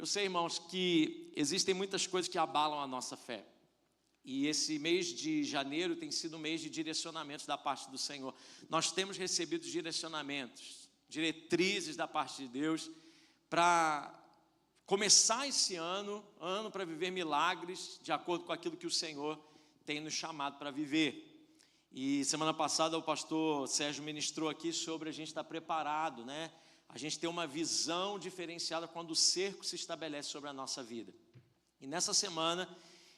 Eu sei, irmãos, que existem muitas coisas que abalam a nossa fé. E esse mês de janeiro tem sido um mês de direcionamentos da parte do Senhor. Nós temos recebido direcionamentos, diretrizes da parte de Deus para começar esse ano para viver milagres de acordo com aquilo que o Senhor tem nos chamado para viver. E semana passada o pastor Sérgio ministrou aqui sobre a gente estar preparado, né? A gente ter uma visão diferenciada quando o cerco se estabelece sobre a nossa vida. E nessa semana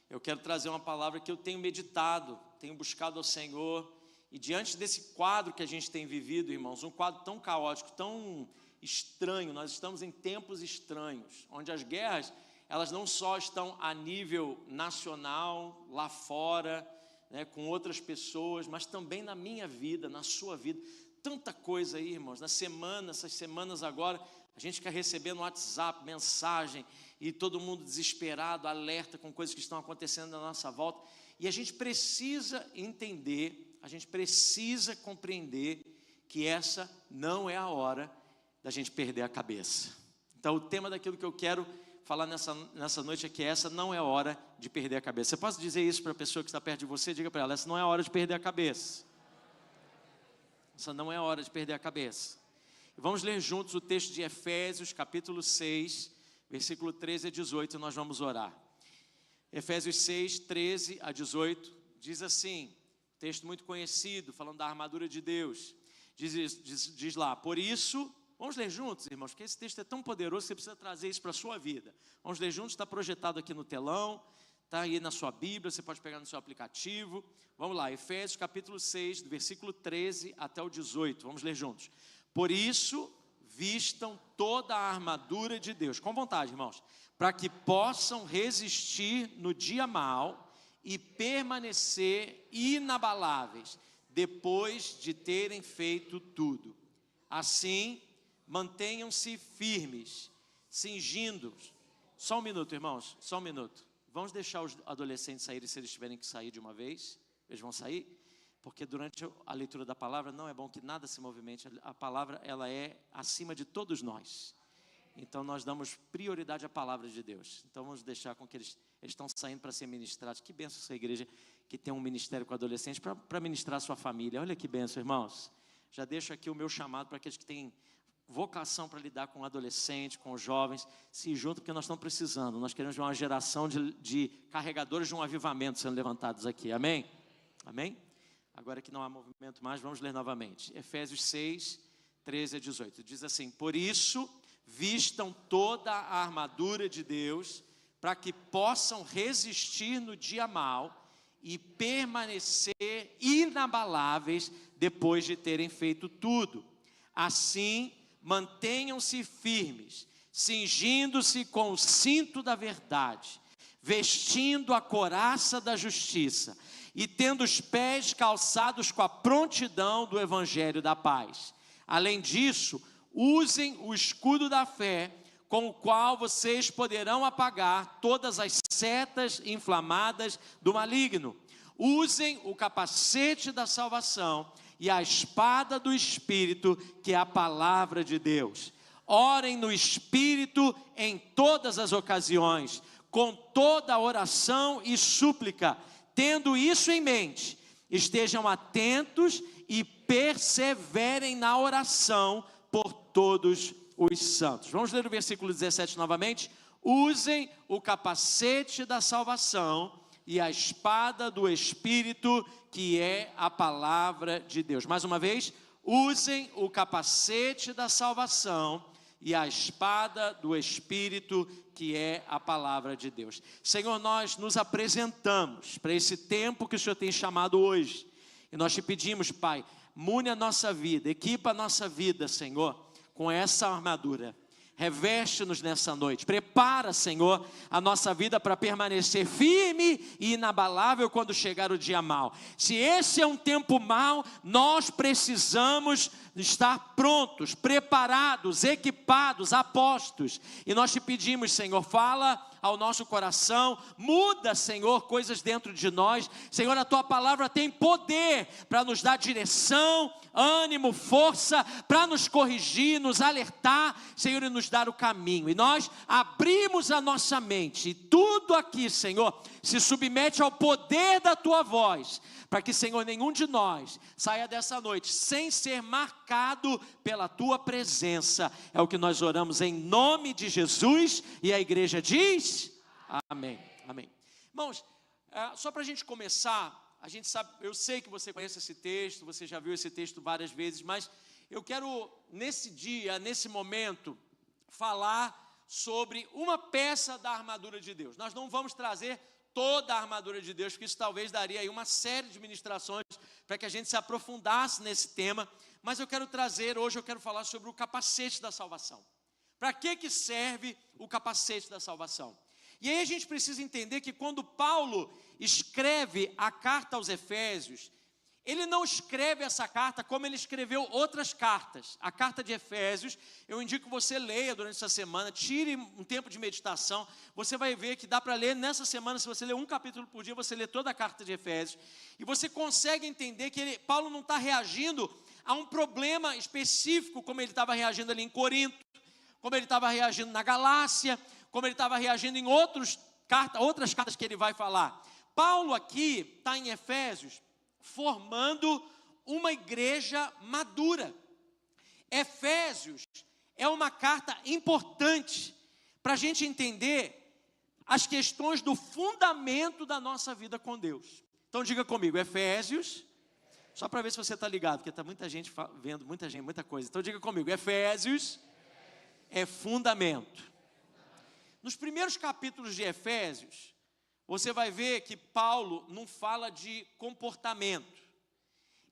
eu quero trazer uma palavra que eu tenho meditado, tenho buscado ao Senhor. E diante desse quadro que a gente tem vivido, irmãos, um quadro tão caótico, tão estranho, nós estamos em tempos estranhos, onde as guerras, elas não só estão a nível nacional, lá fora, né, com outras pessoas, mas também na minha vida, na sua vida. Tanta coisa aí, irmãos, essas semanas agora, a gente fica recebendo WhatsApp, mensagem, e todo mundo desesperado, alerta com coisas que estão acontecendo na nossa volta, e a gente precisa entender, a gente precisa compreender que essa não é a hora da gente perder a cabeça. Então o tema daquilo que eu quero falar nessa noite é que essa não é a hora de perder a cabeça. Você pode dizer isso para a pessoa que está perto de você? Diga para ela, essa não é a hora de perder a cabeça. Essa não é a hora de perder a cabeça. Vamos ler juntos o texto de Efésios, capítulo 6, versículo 13 a 18, e nós vamos orar. Efésios 6, 13 a 18, diz assim, texto muito conhecido, falando da armadura de Deus. Diz lá, por isso, vamos ler juntos, irmãos, porque esse texto é tão poderoso que você precisa trazer isso para a sua vida. Vamos ler juntos, está projetado aqui no telão, está aí na sua Bíblia, você pode pegar no seu aplicativo. Vamos lá, Efésios capítulo 6, do versículo 13 até o 18, vamos ler juntos. Por isso, vistam toda a armadura de Deus, com vontade, irmãos, para que possam resistir no dia mau e permanecer inabaláveis, depois de terem feito tudo. Assim, mantenham-se firmes, cingindo-os. Só um minuto, irmãos, só um minuto. Vamos deixar os adolescentes saírem se eles tiverem que sair de uma vez. Eles vão sair, porque durante a leitura da palavra não é bom que nada se movimente. A palavra, ela é acima de todos nós. Então nós damos prioridade à palavra de Deus. Então vamos deixar com que eles estão saindo para ser ministrados. Que bênção essa igreja que tem um ministério com adolescentes para ministrar a sua família. Olha que bênção, irmãos. Já deixo aqui o meu chamado para aqueles que têm vocação para lidar com adolescentes, com jovens, se juntam, porque nós estamos precisando. Nós queremos ver uma geração de carregadores de um avivamento sendo levantados aqui. Amém? Amém? Agora que não há movimento mais, vamos ler novamente. Efésios 6, 13 a 18. Diz assim, por isso, vistam toda a armadura de Deus, para que possam resistir no dia mau e permanecer inabaláveis depois de terem feito tudo. Assim, mantenham-se firmes, cingindo-se com o cinto da verdade, vestindo a couraça da justiça e tendo os pés calçados com a prontidão do evangelho da paz. Além disso, usem o escudo da fé, com o qual vocês poderão apagar todas as setas inflamadas do maligno. Usem o capacete da salvação e a espada do Espírito, que é a palavra de Deus. Orem no Espírito em todas as ocasiões, com toda oração e súplica. Tendo isso em mente, estejam atentos e perseverem na oração por todos os santos. Vamos ler o versículo 17 novamente. Usem o capacete da salvação e a espada do Espírito, que é a palavra de Deus. Mais uma vez, usem o capacete da salvação e a espada do Espírito, que é a palavra de Deus. Senhor, nós nos apresentamos para esse tempo que o Senhor tem chamado hoje. E nós te pedimos, Pai, mune a nossa vida, equipa a nossa vida, Senhor, com essa armadura. Reveste-nos nessa noite, prepara, Senhor, a nossa vida para permanecer firme e inabalável quando chegar o dia mau. Se esse é um tempo mau, nós precisamos estar prontos, preparados, equipados, apostos. E nós te pedimos, Senhor, fala ao nosso coração, muda, Senhor, coisas dentro de nós. Senhor, a tua palavra tem poder para nos dar direção, ânimo, força, para nos corrigir, nos alertar, Senhor, e nos nos dar o caminho, e nós abrimos a nossa mente, e tudo aqui, Senhor, se submete ao poder da Tua voz, para que, Senhor, nenhum de nós saia dessa noite sem ser marcado pela Tua presença. É o que nós oramos em nome de Jesus, e a igreja diz, amém, amém. Irmãos, só para a gente começar, a gente sabe, eu sei que você conhece esse texto, você já viu esse texto várias vezes, mas eu quero, nesse dia, nesse momento, falar sobre uma peça da armadura de Deus. Nós não vamos trazer toda a armadura de Deus, porque isso talvez daria aí uma série de ministrações para que a gente se aprofundasse nesse tema, mas eu quero trazer, hoje eu quero falar sobre o capacete da salvação. Para que serve o capacete da salvação? E aí a gente precisa entender que quando Paulo escreve a carta aos Efésios, ele não escreve essa carta como ele escreveu outras cartas. A carta de Efésios, eu indico que você leia durante essa semana, tire um tempo de meditação, você vai ver que dá para ler nessa semana, se você ler um capítulo por dia, você lê toda a carta de Efésios, e você consegue entender que Paulo não está reagindo a um problema específico, como ele estava reagindo ali em Corinto, como ele estava reagindo na Galácia, como ele estava reagindo em outras cartas que ele vai falar. Paulo aqui está em Efésios, formando uma igreja madura. Efésios é uma carta importante para a gente entender as questões do fundamento da nossa vida com Deus. Então diga comigo, Efésios, só para ver se você está ligado, porque está muita gente vendo, muita coisa. Então diga comigo, Efésios é fundamento. Nos primeiros capítulos de Efésios, você vai ver que Paulo não fala de comportamento,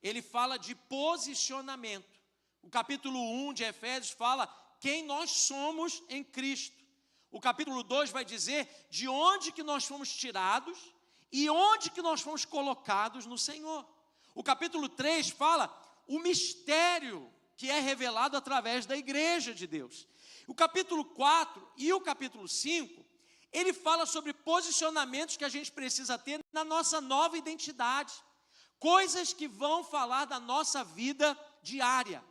ele fala de posicionamento. O capítulo 1 de Efésios fala quem nós somos em Cristo. O capítulo 2 vai dizer de onde que nós fomos tirados e onde que nós fomos colocados no Senhor. O capítulo 3 fala o mistério que é revelado através da igreja de Deus. O capítulo 4 e o capítulo 5, ele fala sobre posicionamentos que a gente precisa ter na nossa nova identidade, coisas que vão falar da nossa vida diária.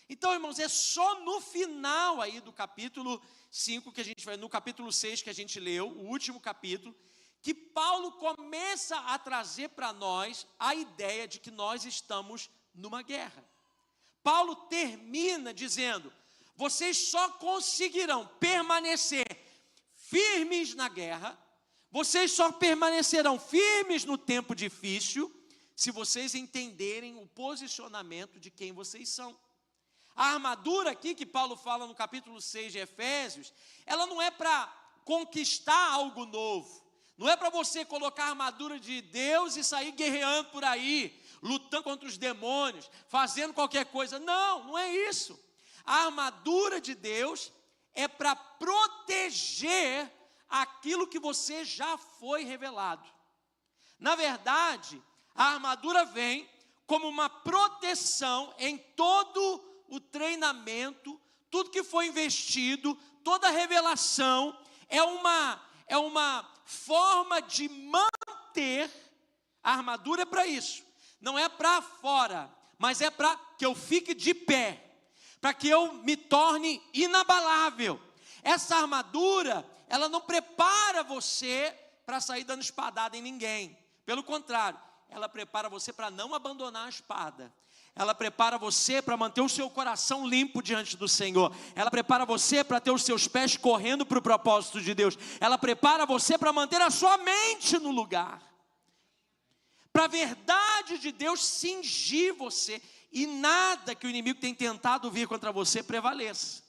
Então, irmãos, é só no final aí do capítulo 5, que a gente vai, no capítulo 6 que a gente leu, o último capítulo, que Paulo começa a trazer para nós a ideia de que nós estamos numa guerra. Paulo termina dizendo, vocês só conseguirão permanecer firmes na guerra, vocês só permanecerão firmes no tempo difícil, se vocês entenderem o posicionamento de quem vocês são. A armadura aqui que Paulo fala no capítulo 6 de Efésios, ela não é para conquistar algo novo, não é para você colocar a armadura de Deus e sair guerreando por aí, lutando contra os demônios, fazendo qualquer coisa, não é isso. A armadura de Deus é para proteger aquilo que você já foi revelado. Na verdade, a armadura vem como uma proteção em todo o treinamento, tudo que foi investido, toda a revelação, é uma forma de manter, a armadura é para isso, não é para fora, mas é para que eu fique de pé, para que eu me torne inabalável. Essa armadura, ela não prepara você para sair dando espadada em ninguém. Pelo contrário, ela prepara você para não abandonar a espada. Ela prepara você para manter o seu coração limpo diante do Senhor. Ela prepara você para ter os seus pés correndo para o propósito de Deus. Ela prepara você para manter a sua mente no lugar. Para a verdade de Deus cingir você e nada que o inimigo tem tentado vir contra você prevaleça.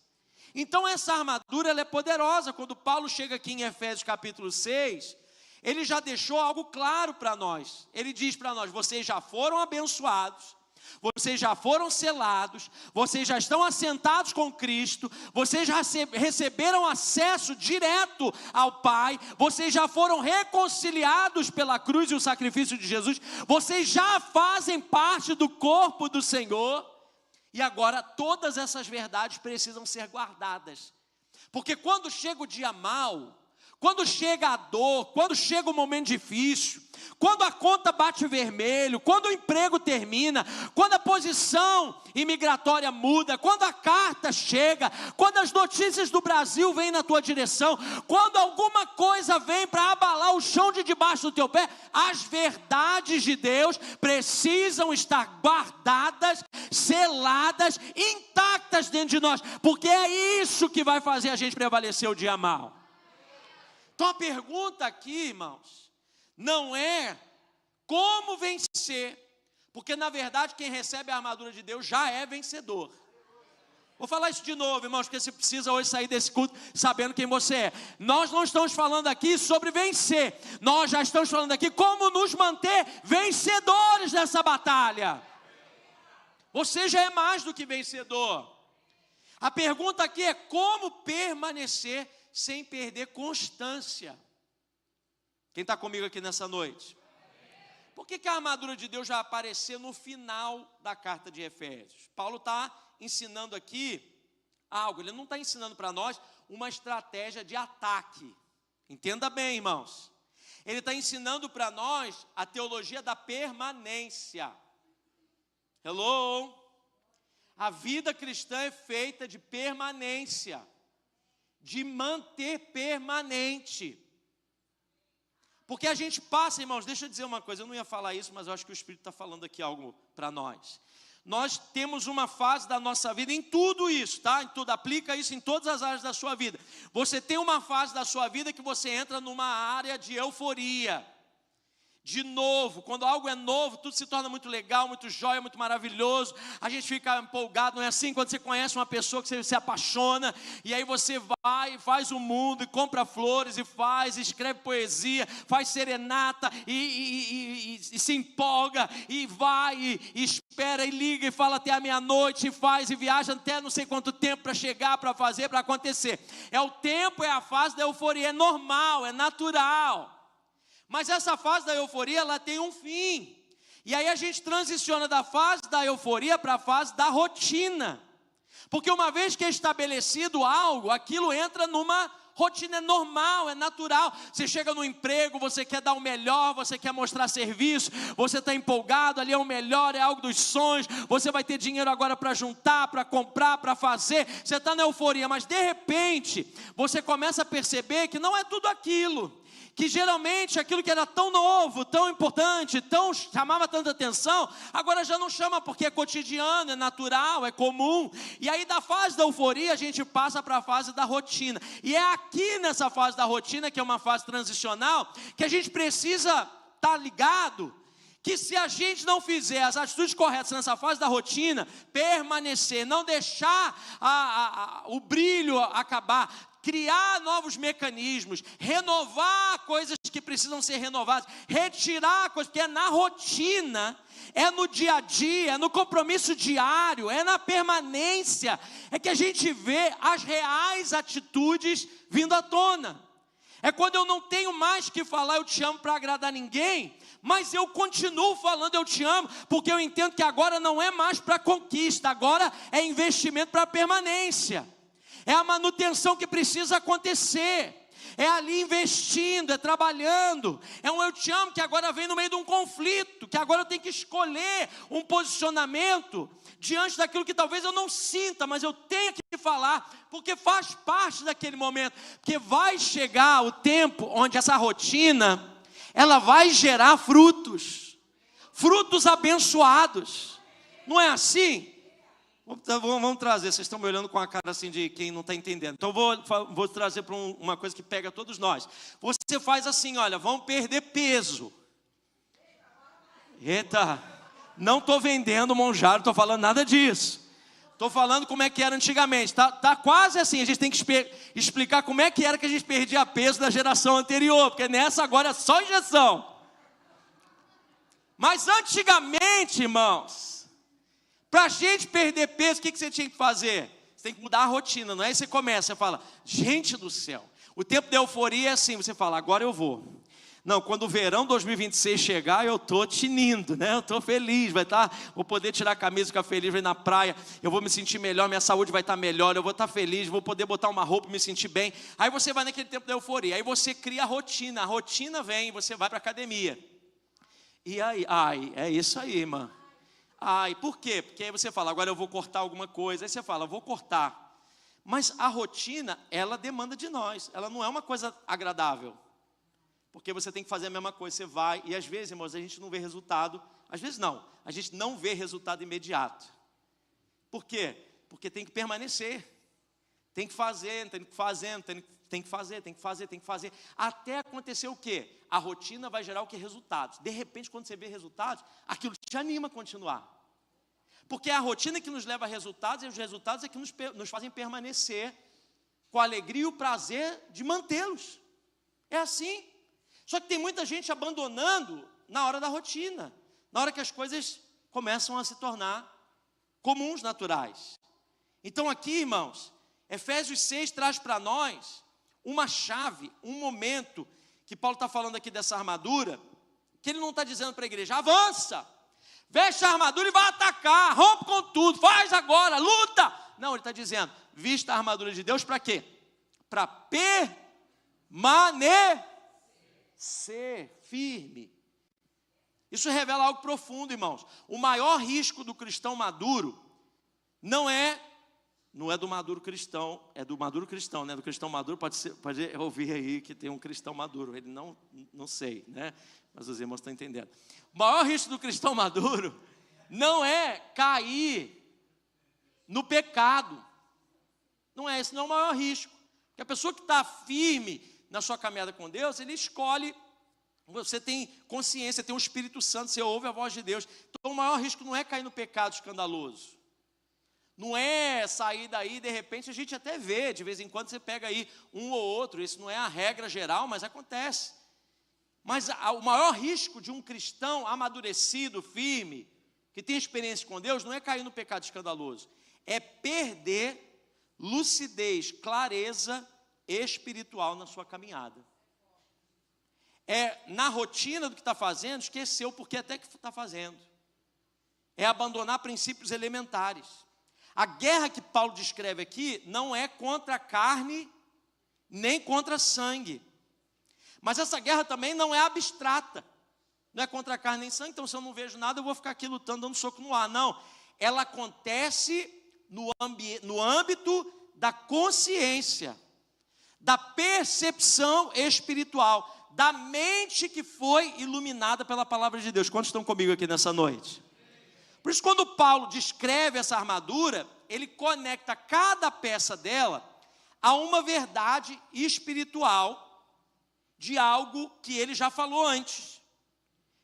Então essa armadura ela é poderosa. Quando Paulo chega aqui em Efésios capítulo 6, ele já deixou algo claro para nós. Ele diz para nós, vocês já foram abençoados, vocês já foram selados, vocês já estão assentados com Cristo, vocês já receberam acesso direto ao Pai, vocês já foram reconciliados pela cruz e o sacrifício de Jesus, vocês já fazem parte do corpo do Senhor, e agora todas essas verdades precisam ser guardadas, porque quando chega o dia mau, quando chega a dor, quando chega o momento difícil, quando a conta bate vermelho, quando o emprego termina, quando a posição imigratória muda, quando a carta chega, quando as notícias do Brasil vêm na tua direção, quando alguma coisa vem para abalar o chão de debaixo do teu pé, as verdades de Deus precisam estar guardadas, seladas, intactas dentro de nós, porque é isso que vai fazer a gente prevalecer o dia mal. Então a pergunta aqui, irmãos, não é como vencer, porque na verdade quem recebe a armadura de Deus já é vencedor. Vou falar isso de novo, irmãos, porque você precisa hoje sair desse culto sabendo quem você é. Nós não estamos falando aqui sobre vencer, nós já estamos falando aqui como nos manter vencedores dessa batalha. Você já é mais do que vencedor. A pergunta aqui é como permanecer sem perder constância. Quem está comigo aqui nessa noite? Por que a armadura de Deus vai aparecer no final da carta de Efésios? Paulo está ensinando aqui algo, ele não está ensinando para nós uma estratégia de ataque. Entenda bem, irmãos. Ele está ensinando para nós a teologia da permanência. Hello? A vida cristã é feita de permanência, de manter permanente. Porque a gente passa, irmãos, deixa eu dizer uma coisa, eu não ia falar isso, mas eu acho que o Espírito está falando aqui algo para nós. Nós temos uma fase da nossa vida em tudo isso, tá? Em tudo, aplica isso em todas as áreas da sua vida. Você tem uma fase da sua vida que você entra numa área de euforia. De novo, quando algo é novo, tudo se torna muito legal, muito jóia, muito maravilhoso. A gente fica empolgado, não é assim? Quando você conhece uma pessoa que você se apaixona, e aí você vai e faz o mundo, e compra flores, e escreve poesia, faz serenata, e se empolga, e vai, e espera, e liga, e fala até a meia-noite, e faz, e viaja até não sei quanto tempo para chegar, para fazer, para acontecer. É o tempo, é a fase da euforia, é normal, é natural. Mas essa fase da euforia, ela tem um fim. E aí a gente transiciona da fase da euforia para a fase da rotina. Porque uma vez que é estabelecido algo, aquilo entra numa rotina, é normal, é natural. Você chega no emprego, você quer dar o melhor, você quer mostrar serviço, você está empolgado, ali é o melhor, é algo dos sonhos, você vai ter dinheiro agora para juntar, para comprar, para fazer, você está na euforia, mas de repente, você começa a perceber que não é tudo aquilo. Que geralmente aquilo que era tão novo, tão importante, tão chamava tanta atenção, agora já não chama porque é cotidiano, é natural, é comum. E aí da fase da euforia a gente passa para a fase da rotina. E é aqui nessa fase da rotina, que é uma fase transicional, que a gente precisa estar ligado, que se a gente não fizer as atitudes corretas nessa fase da rotina, permanecer, não deixar o brilho acabar, criar novos mecanismos, renovar coisas que precisam ser renovadas, retirar coisas, porque é na rotina, é no dia a dia, é no compromisso diário, é na permanência, é que a gente vê as reais atitudes vindo à tona. É quando eu não tenho mais que falar eu te amo para agradar ninguém, mas eu continuo falando eu te amo, porque eu entendo que agora não é mais para conquista, agora é investimento para permanência. É a manutenção que precisa acontecer, é ali investindo, é trabalhando, é um eu te amo que agora vem no meio de um conflito, que agora eu tenho que escolher um posicionamento diante daquilo que talvez eu não sinta, mas eu tenho que falar, porque faz parte daquele momento, porque vai chegar o tempo onde essa rotina, ela vai gerar frutos abençoados, não é assim? Vamos trazer, vocês estão me olhando com a cara assim de quem não está entendendo. Então vou trazer para uma coisa que pega todos nós. Você faz assim, olha, vamos perder peso. Eita, não estou vendendo monjaro, não estou falando nada disso. Estou falando como é que era antigamente. Tá quase assim, a gente tem que explicar como é que era que a gente perdia peso da geração anterior, porque nessa agora é só injeção. Mas antigamente, irmãos, para a gente perder peso, o que você tinha que fazer? Você tem que mudar a rotina, não é? Aí você começa, você fala, gente do céu, o tempo da euforia é assim, você fala, agora eu vou. Não, quando o verão 2026 chegar, eu estou tinindo, né? Eu estou feliz, vou poder tirar a camisa, ficar feliz, ir na praia, eu vou me sentir melhor, minha saúde vai estar melhor, eu vou estar feliz, vou poder botar uma roupa e me sentir bem. Aí você vai naquele tempo da euforia, aí você cria a rotina vem, você vai para a academia. E aí, é isso aí, mano. Por quê? Porque aí você fala, agora eu vou cortar alguma coisa, aí você fala, vou cortar. Mas a rotina, ela demanda de nós, ela não é uma coisa agradável. Porque você tem que fazer a mesma coisa, você vai, e às vezes, irmãos, a gente não vê resultado, às vezes não, a gente não vê resultado imediato. Por quê? Porque tem que permanecer, tem que fazer, até acontecer o quê? A rotina vai gerar o quê? Resultados. De repente, quando você vê resultados, aquilo te anima a continuar. Porque é a rotina que nos leva a resultados, e os resultados é que nos fazem permanecer com a alegria e o prazer de mantê-los. É assim. Só que tem muita gente abandonando na hora da rotina, na hora que as coisas começam a se tornar comuns, naturais. Então aqui, irmãos, Efésios 6 traz para nós uma chave, um momento, que Paulo está falando aqui dessa armadura, que ele não está dizendo para a igreja, avança, veste a armadura e vai atacar, rompe com tudo, faz agora, luta. Não, ele está dizendo, vista a armadura de Deus para quê? Para permanecer firme. Isso revela algo profundo, irmãos. O maior risco do cristão maduro não é do maduro cristão, é do maduro cristão, né? Do cristão maduro pode ouvir aí que tem um cristão maduro. Ele não sei, né? Mas os irmãos estão entendendo. O maior risco do cristão maduro não é cair no pecado. Esse não é o maior risco. Porque a pessoa que está firme na sua caminhada com Deus, ele escolhe, você tem consciência, tem o Espírito Santo, você ouve a voz de Deus. Então o maior risco não é cair no pecado escandaloso. Não é sair daí, de repente a gente até vê, de vez em quando você pega aí um ou outro, isso não é a regra geral, mas acontece. Mas o maior risco de um cristão amadurecido, firme, que tem experiência com Deus, não é cair no pecado escandaloso, é perder lucidez, clareza espiritual na sua caminhada. É na rotina do que está fazendo, esqueceu porque até que está fazendo. É abandonar princípios elementares. A guerra que Paulo descreve aqui não é contra a carne, nem contra sangue. Mas essa guerra também não é abstrata. Não é contra a carne nem sangue, então se eu não vejo nada, eu vou ficar aqui lutando, dando soco no ar. Não, ela acontece no âmbito da consciência, da percepção espiritual, da mente que foi iluminada pela palavra de Deus. Quantos estão comigo aqui nessa noite? Por isso, quando Paulo descreve essa armadura, ele conecta cada peça dela a uma verdade espiritual de algo que ele já falou antes.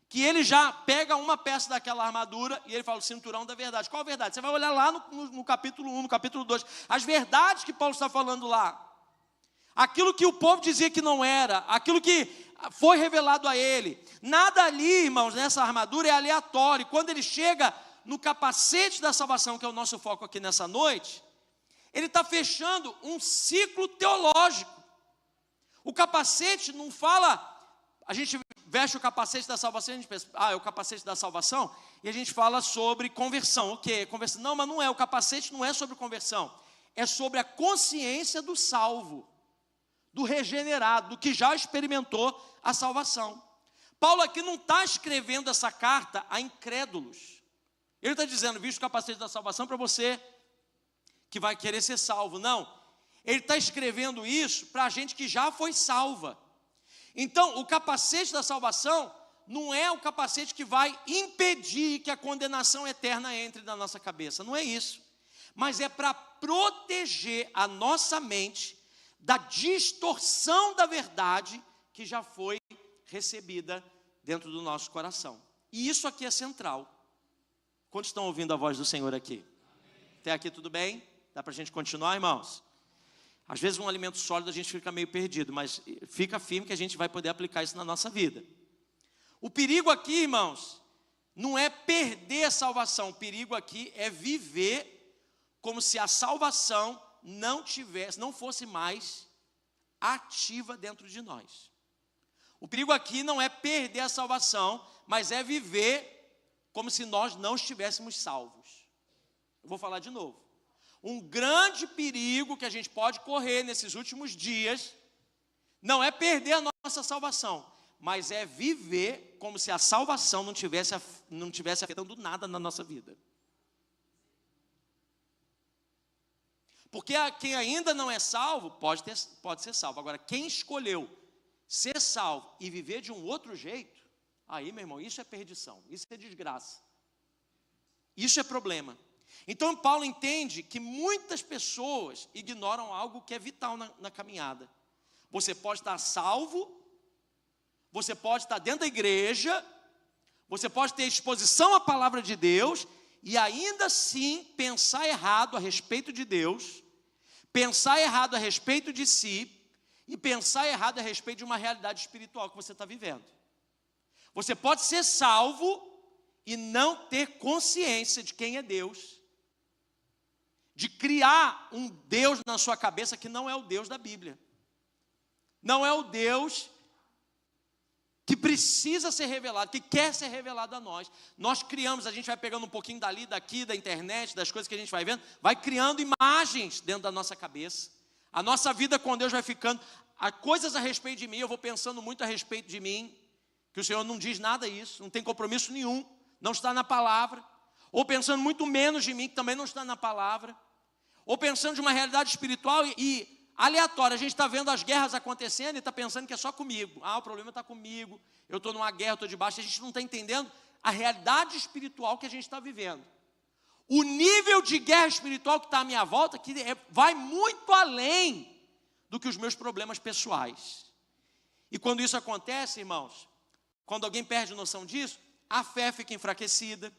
Que ele já pega uma peça daquela armadura e ele fala o cinturão da verdade. Qual a verdade? Você vai olhar lá no capítulo 1, no capítulo 2, as verdades que Paulo está falando lá. Aquilo que o povo dizia que não era, aquilo que foi revelado a ele. Nada ali, irmãos, nessa armadura é aleatório. Quando ele chega no capacete da salvação, que é o nosso foco aqui nessa noite, ele está fechando um ciclo teológico. O capacete não fala, a gente veste o capacete da salvação e a gente pensa, é o capacete da salvação, e a gente fala sobre conversão. O que? Conversão? Não, mas não é, o capacete não é sobre conversão, é sobre a consciência do salvo, do regenerado, do que já experimentou a salvação. Paulo aqui não está escrevendo essa carta a incrédulos. Ele está dizendo, viste o capacete da salvação para você que vai querer ser salvo. Não, ele está escrevendo isso para a gente que já foi salva. Então, o capacete da salvação não é o capacete que vai impedir que a condenação eterna entre na nossa cabeça. Não é isso. Mas é para proteger a nossa mente da distorção da verdade que já foi recebida dentro do nosso coração. E isso aqui é central. Quantos estão ouvindo a voz do Senhor aqui? Amém. Até aqui tudo bem? Dá para a gente continuar, irmãos? Às vezes um alimento sólido a gente fica meio perdido, mas fica firme que a gente vai poder aplicar isso na nossa vida. O perigo aqui, irmãos, não é perder a salvação. O perigo aqui é viver como se a salvação não fosse mais ativa dentro de nós. O perigo aqui não é perder a salvação, mas é viver como se nós não estivéssemos salvos. Eu vou falar de novo. Um grande perigo que a gente pode correr nesses últimos dias não é perder a nossa salvação, mas é viver como se a salvação não tivesse afetando nada na nossa vida. Porque quem ainda não é salvo, pode ser salvo. Agora, quem escolheu ser salvo e viver de um outro jeito, aí, meu irmão, isso é perdição, isso é desgraça. Isso é problema. Então, Paulo entende que muitas pessoas ignoram algo que é vital na caminhada. Você pode estar salvo, você pode estar dentro da igreja, você pode ter exposição à palavra de Deus e ainda assim pensar errado a respeito de Deus, pensar errado a respeito de si e pensar errado a respeito de uma realidade espiritual que você está vivendo. Você pode ser salvo e não ter consciência de quem é Deus, de criar um Deus na sua cabeça que não é o Deus da Bíblia, não é o Deus que precisa ser revelado, que quer ser revelado a nós. Nós criamos, a gente vai pegando um pouquinho dali, daqui, da internet, das coisas que a gente vai vendo, vai criando imagens dentro da nossa cabeça. A nossa vida com Deus vai ficando, coisas a respeito de mim, eu vou pensando muito a respeito de mim, que o Senhor não diz nada disso, não tem compromisso nenhum, não está na palavra, ou pensando muito menos de mim, que também não está na palavra, ou pensando de uma realidade espiritual e aleatória. A gente está vendo as guerras acontecendo e está pensando que é só comigo. O problema está comigo, eu estou numa guerra, estou debaixo. A gente não está entendendo a realidade espiritual que a gente está vivendo. O nível de guerra espiritual que está à minha volta, vai muito além do que os meus problemas pessoais. E quando isso acontece, irmãos, quando alguém perde noção disso, a fé fica enfraquecida,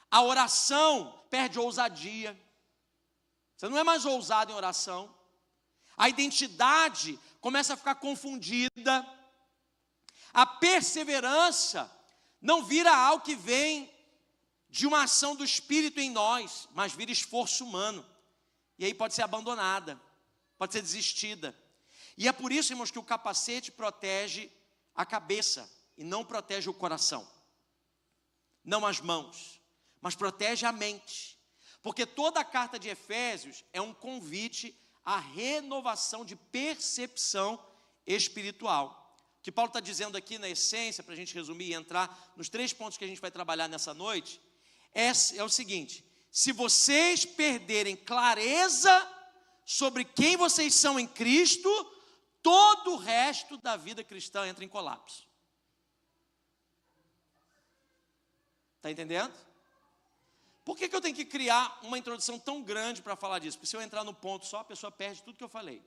a oração perde ousadia, você não é mais ousado em oração, a identidade começa a ficar confundida, a perseverança não vira algo que vem de uma ação do Espírito em nós, mas vira esforço humano, e aí pode ser abandonada, pode ser desistida. E é por isso, irmãos, que o capacete protege a cabeça e não protege o coração, não as mãos, mas protege a mente, porque toda a carta de Efésios é um convite à renovação de percepção espiritual. O que Paulo está dizendo aqui na essência, para a gente resumir e entrar nos 3 pontos que a gente vai trabalhar nessa noite, é o seguinte: se vocês perderem clareza sobre quem vocês são em Cristo, todo o resto da vida cristã entra em colapso. Está entendendo? Por que eu tenho que criar uma introdução tão grande para falar disso? Porque se eu entrar no ponto só, a pessoa perde tudo que eu falei.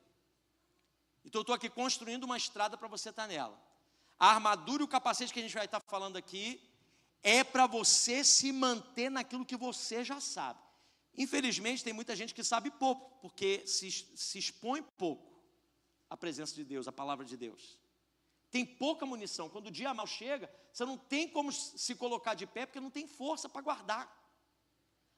Então eu estou aqui construindo uma estrada para você estar nela. A armadura e o capacete que a gente vai estar falando aqui é para você se manter naquilo que você já sabe. Infelizmente tem muita gente que sabe pouco, porque se expõe pouco à presença de Deus, à palavra de Deus. Tem pouca munição. Quando o dia mal chega, você não tem como se colocar de pé, porque não tem força para guardar.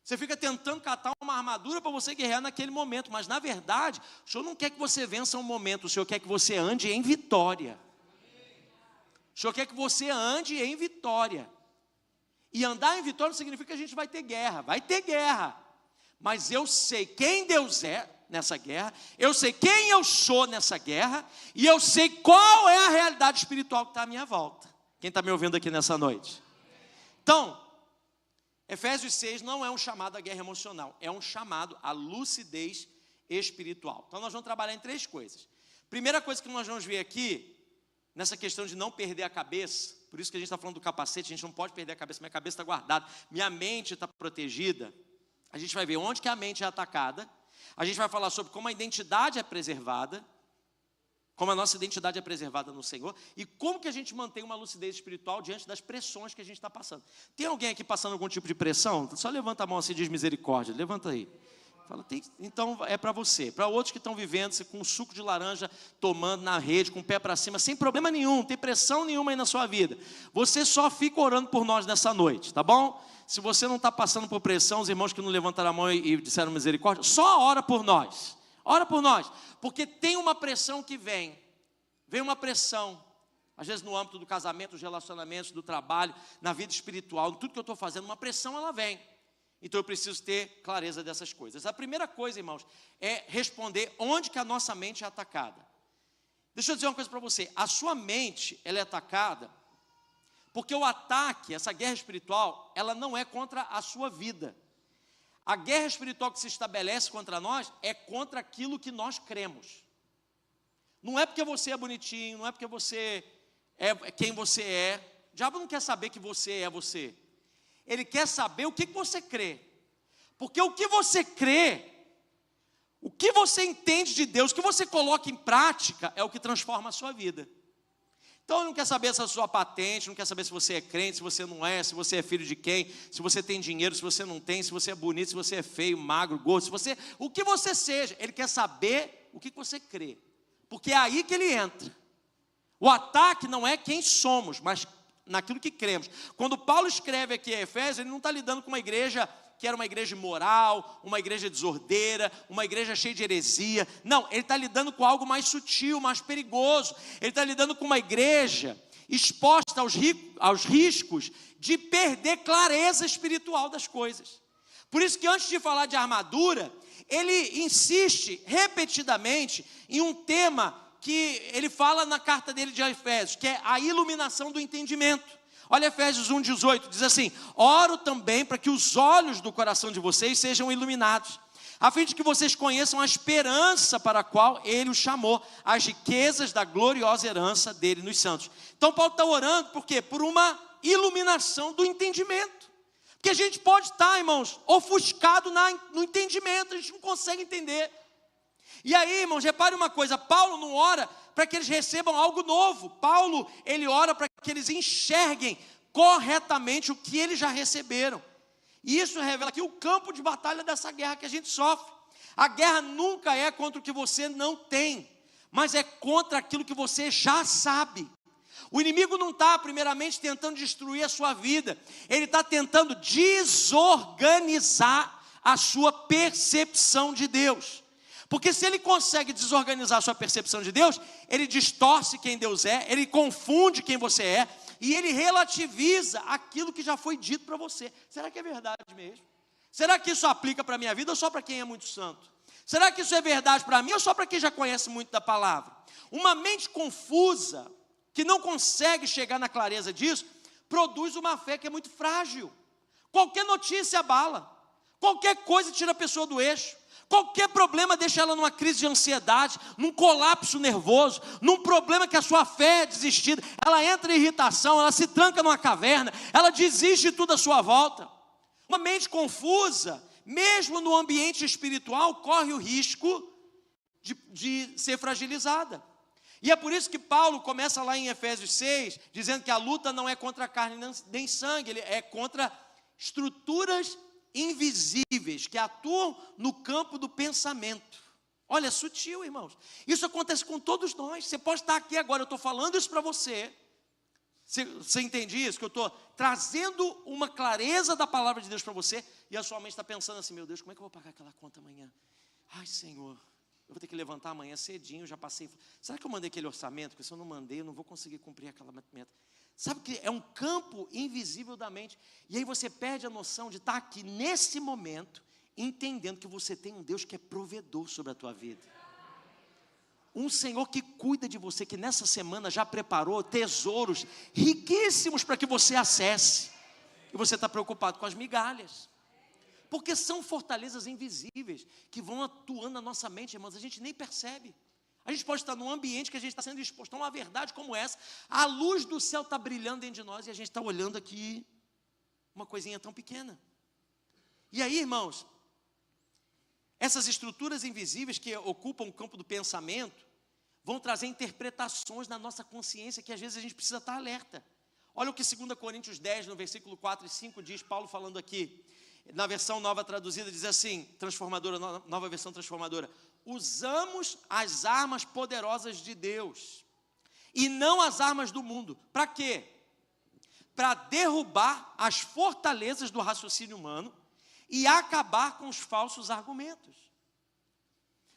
Você fica tentando catar uma armadura para você guerrear naquele momento, mas na verdade, o Senhor não quer que você vença um momento, o Senhor quer que você ande em vitória. O Senhor quer que você ande em vitória. E andar em vitória não significa que a gente vai ter guerra. Mas eu sei quem Deus é nessa guerra, eu sei quem eu sou nessa guerra, e eu sei qual é a realidade espiritual que está à minha volta. Quem está me ouvindo aqui nessa noite? Então, Efésios 6 não é um chamado à guerra emocional, é um chamado à lucidez espiritual. Então nós vamos trabalhar em 3 coisas. Primeira coisa que nós vamos ver aqui, nessa questão de não perder a cabeça, por isso que a gente está falando do capacete, a gente não pode perder a cabeça, minha cabeça está guardada, minha mente está protegida. A gente vai ver onde que a mente é atacada, a gente vai falar sobre como a identidade é preservada, como a nossa identidade é preservada no Senhor, e como que a gente mantém uma lucidez espiritual diante das pressões que a gente está passando. Tem alguém aqui passando algum tipo de pressão? Só levanta a mão assim e diz misericórdia, levanta aí. Fala, então é para você. Para outros que estão vivendo com um suco de laranja, tomando na rede, com o pé para cima, sem problema nenhum, não tem pressão nenhuma aí na sua vida. Você só fica orando por nós nessa noite, tá bom? Se você não está passando por pressão, os irmãos que não levantaram a mão e disseram misericórdia, só ora por nós. Ora por nós, porque tem uma pressão que vem uma pressão Às vezes no âmbito do casamento, dos relacionamentos, do trabalho, na vida espiritual, tudo que eu estou fazendo, uma pressão ela vem. Então eu preciso ter clareza dessas coisas. A primeira coisa, irmãos, é responder onde que a nossa mente é atacada. Deixa eu dizer uma coisa para você, a sua mente, ela é atacada, porque o ataque, essa guerra espiritual, ela não é contra a sua vida. A guerra espiritual que se estabelece contra nós, é contra aquilo que nós cremos. Não é porque você é bonitinho, não é porque você é quem você é. O diabo não quer saber que você é você. Ele quer saber o que você crê. Porque o que você crê, o que você entende de Deus, o que você coloca em prática, é o que transforma a sua vida. Então ele não quer saber essa sua patente, não quer saber se você é crente, se você não é, se você é filho de quem, se você tem dinheiro, se você não tem, se você é bonito, se você é feio, magro, gordo, o que você seja. Ele quer saber o que você crê. Porque é aí que ele entra. O ataque não é quem somos, mas naquilo que cremos. Quando Paulo escreve aqui a Efésios, ele não está lidando com uma igreja que era uma igreja imoral, uma igreja desordeira, uma igreja cheia de heresia. Não, ele está lidando com algo mais sutil, mais perigoso. Ele está lidando com uma igreja exposta aos riscos de perder clareza espiritual das coisas. Por isso que antes de falar de armadura, ele insiste repetidamente em um tema que ele fala na carta dele de Efésios, que é a iluminação do entendimento. Olha Efésios 1,18, diz assim: oro também para que os olhos do coração de vocês sejam iluminados, a fim de que vocês conheçam a esperança para a qual ele os chamou, as riquezas da gloriosa herança dele nos santos. Então Paulo está orando, por quê? Por uma iluminação do entendimento. Porque a gente pode estar, irmãos, ofuscado no entendimento, a gente não consegue entender. E aí, irmãos, repare uma coisa, Paulo não ora para que eles recebam algo novo. Paulo, ele ora para que eles enxerguem corretamente o que eles já receberam. E isso revela aqui o campo de batalha dessa guerra que a gente sofre. A guerra nunca é contra o que você não tem, mas é contra aquilo que você já sabe. O inimigo não está, primeiramente, tentando destruir a sua vida. Ele está tentando desorganizar a sua percepção de Deus. Porque se ele consegue desorganizar a sua percepção de Deus, ele distorce quem Deus é, ele confunde quem você é, e ele relativiza aquilo que já foi dito para você. Será que é verdade mesmo? Será que isso aplica para a minha vida ou só para quem é muito santo? Será que isso é verdade para mim ou só para quem já conhece muito da palavra? Uma mente confusa, que não consegue chegar na clareza disso, produz uma fé que é muito frágil. Qualquer notícia abala, qualquer coisa tira a pessoa do eixo. Qualquer problema deixa ela numa crise de ansiedade, num colapso nervoso, num problema que a sua fé é desistida. Ela entra em irritação, ela se tranca numa caverna, ela desiste de tudo à sua volta. Uma mente confusa, mesmo no ambiente espiritual, corre o risco de ser fragilizada. E é por isso que Paulo começa lá em Efésios 6, dizendo que a luta não é contra a carne nem sangue, ele é contra estruturas invisíveis que atuam no campo do pensamento. Olha, é sutil, irmãos. Isso acontece com todos nós. Você pode estar aqui agora, eu estou falando isso para você. Você entende isso? Que eu estou trazendo uma clareza da palavra de Deus para você, e a sua mente está pensando assim: meu Deus, como é que eu vou pagar aquela conta amanhã? Ai, Senhor, eu vou ter que levantar amanhã cedinho, já passei. Será que eu mandei aquele orçamento? Porque se eu não mandei, eu não vou conseguir cumprir aquela meta. Sabe que é um campo invisível da mente. E aí você perde a noção de estar aqui nesse momento, entendendo que você tem um Deus que é provedor sobre a tua vida. Um Senhor que cuida de você, que nessa semana já preparou tesouros riquíssimos para que você acesse. E você está preocupado com as migalhas. Porque são fortalezas invisíveis que vão atuando na nossa mente, irmãos, a gente nem percebe. A gente pode estar num ambiente que a gente está sendo exposto a uma verdade como essa, a luz do céu está brilhando dentro de nós e a gente está olhando aqui uma coisinha tão pequena. E aí, irmãos, essas estruturas invisíveis que ocupam o campo do pensamento vão trazer interpretações na nossa consciência que às vezes a gente precisa estar alerta. Olha o que 2 Coríntios 10, no versículo 4 e 5 diz, Paulo falando aqui, na versão nova traduzida, diz assim, transformadora, nova versão transformadora: usamos as armas poderosas de Deus e não as armas do mundo. Para quê? Para derrubar as fortalezas do raciocínio humano e acabar com os falsos argumentos.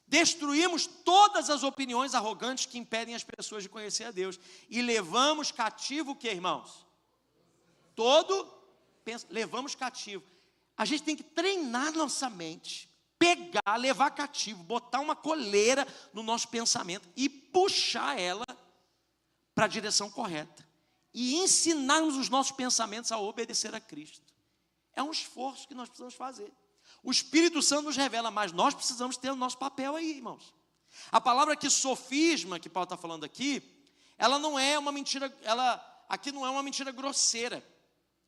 Destruímos todas as opiniões arrogantes que impedem as pessoas de conhecer a Deus. E levamos cativo o que, irmãos? Levamos cativo. A gente tem que treinar nossa mente, pegar, levar cativo, botar uma coleira no nosso pensamento e puxar ela para a direção correta. E ensinarmos os nossos pensamentos a obedecer a Cristo. É um esforço que nós precisamos fazer. O Espírito Santo nos revela, mas nós precisamos ter o nosso papel aí, irmãos. A palavra que sofisma, que Paulo está falando aqui, ela não é uma mentira, aqui não é uma mentira grosseira.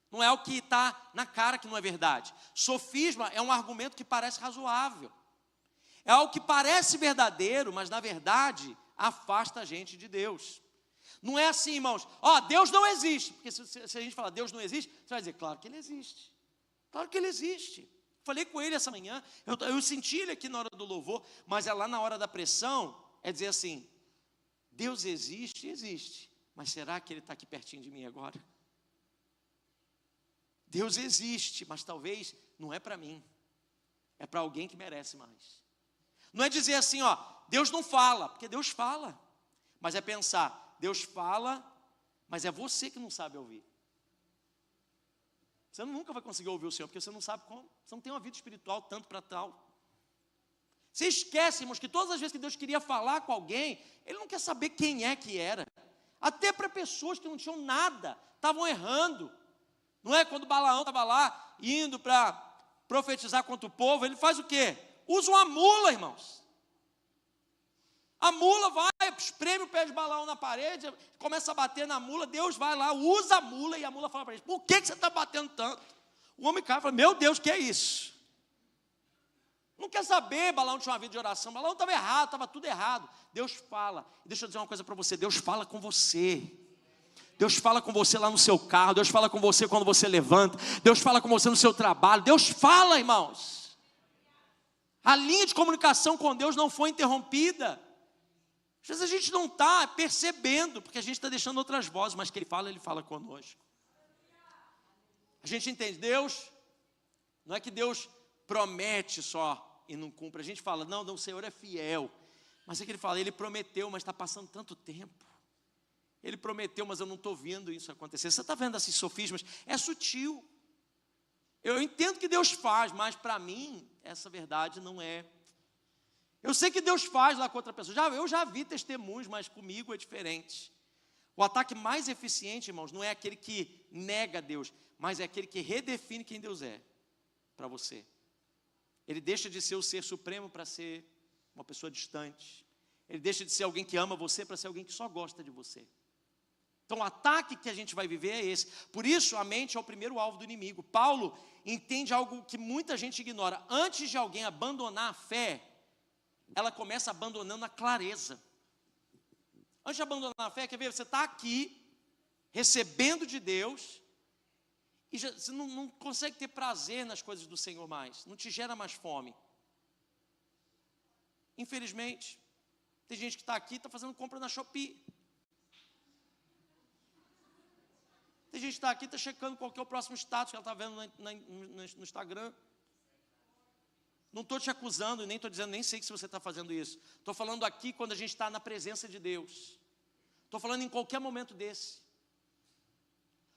Não é o que está na cara que não é verdade. Sofisma é um argumento que parece razoável. É algo que parece verdadeiro, mas na verdade afasta a gente de Deus. Não é assim, irmãos, Deus não existe. Porque se a gente falar Deus não existe, você vai dizer, claro que Ele existe. Claro que Ele existe. Falei com ele essa manhã, eu senti ele aqui na hora do louvor, mas é lá na hora da pressão, é dizer assim, Deus existe, mas será que Ele está aqui pertinho de mim agora? Deus existe, mas talvez não é para mim, é para alguém que merece mais. Não é dizer assim, Deus não fala, porque Deus fala, mas é pensar, Deus fala, mas é você que não sabe ouvir. Você nunca vai conseguir ouvir o Senhor, porque você não sabe como. Você não tem uma vida espiritual tanto para tal. Você esquece, irmãos, que todas as vezes que Deus queria falar com alguém, Ele não quer saber quem é que era. Até para pessoas que não tinham nada, estavam errando. Não é? Quando Balaão estava lá, indo para profetizar contra o povo, ele faz o quê? Usa uma mula, irmãos. A mula vai, espreme o pé de Balaão na parede, começa a bater na mula, Deus vai lá, usa a mula, e a mula fala para ele, por que você está batendo tanto? O homem cai e fala, meu Deus, o que é isso? Não quer saber, Balaão tinha uma vida de oração, Balaão estava errado, estava tudo errado. Deus fala, deixa eu dizer uma coisa para você, Deus fala com você. Deus fala com você lá no seu carro, Deus fala com você quando você levanta, Deus fala com você no seu trabalho, Deus fala, irmãos. A linha de comunicação com Deus não foi interrompida. Às vezes a gente não está percebendo, porque a gente está deixando outras vozes, mas que Ele fala conosco. A gente entende, Deus, não é que Deus promete só e não cumpre. A gente fala, não, o Senhor é fiel. Mas é que Ele fala, Ele prometeu, mas está passando tanto tempo. Ele prometeu, mas eu não estou vendo isso acontecer. Você está vendo esses sofismas? É sutil. Eu entendo que Deus faz, mas para mim, essa verdade não é. Eu sei que Deus faz lá com outra pessoa. Eu já vi testemunhos, mas comigo é diferente. O ataque mais eficiente, irmãos, não é aquele que nega Deus, mas é aquele que redefine quem Deus é para você. Ele deixa de ser o ser supremo para ser uma pessoa distante. Ele deixa de ser alguém que ama você para ser alguém que só gosta de você. Então o ataque que a gente vai viver é esse. Por isso a mente é o primeiro alvo do inimigo. Paulo entende algo que muita gente ignora. Antes de alguém abandonar a fé, ela começa abandonando a clareza. Antes de abandonar a fé, quer ver? Você está aqui, recebendo de Deus, e você não consegue ter prazer nas coisas do Senhor mais, não te gera mais fome. Infelizmente, tem gente que está aqui e está fazendo compra na Shopee. Tem gente que está aqui e está checando qual que é o próximo status que ela está vendo no Instagram. Não estou te acusando, nem estou dizendo, nem sei se você está fazendo isso. Estou falando aqui quando a gente está na presença de Deus. Estou falando em qualquer momento desse.